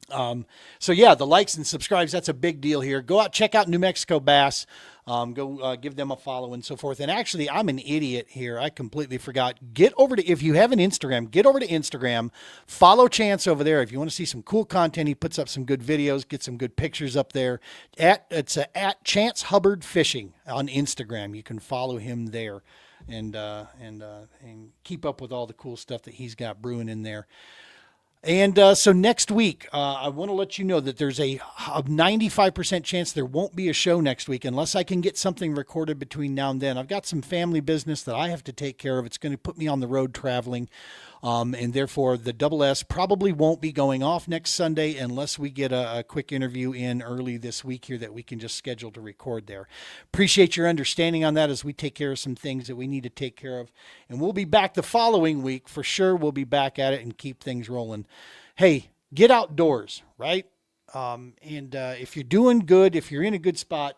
S2: So yeah, the likes and subscribes, that's a big deal here. Go out, check out New Mexico Bass. Go give them a follow and so forth. And actually, I'm an idiot here. I completely forgot. If you have an Instagram, get over to Instagram. Follow Chance over there. If you want to see some cool content, he puts up some good videos, get some good pictures up there. It's at Chance Hubbard Fishing on Instagram. You can follow him there and keep up with all the cool stuff that he's got brewing in there. And so next week, I want to let you know that there's a 95% chance there won't be a show next week unless I can get something recorded between now and then. I've got some family business that I have to take care of. It's going to put me on the road traveling. And therefore, the Double S probably won't be going off next Sunday unless we get a quick interview in early this week here that we can just schedule to record there. Appreciate your understanding on that as we take care of some things that we need to take care of. And we'll be back the following week. For sure, we'll be back at it and keep things rolling. Hey, get outdoors, right? If you're doing good, if you're in a good spot,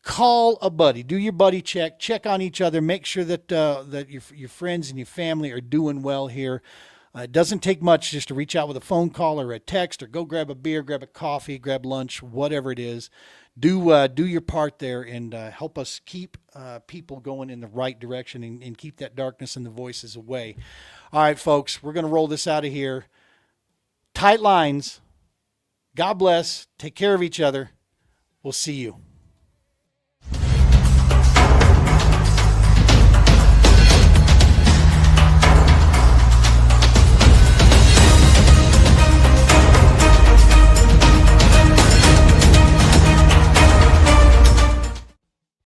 S2: call a buddy, do your buddy check on each other, make sure that your friends and your family are doing well here. It doesn't take much just to reach out with a phone call or a text or go grab a beer, grab a coffee, grab lunch, whatever it is. Do your part there and help us keep people going in the right direction and keep that darkness and the voices away. All right, folks, we're going to roll this out of here. Tight lines. God bless. Take care of each other. We'll see you.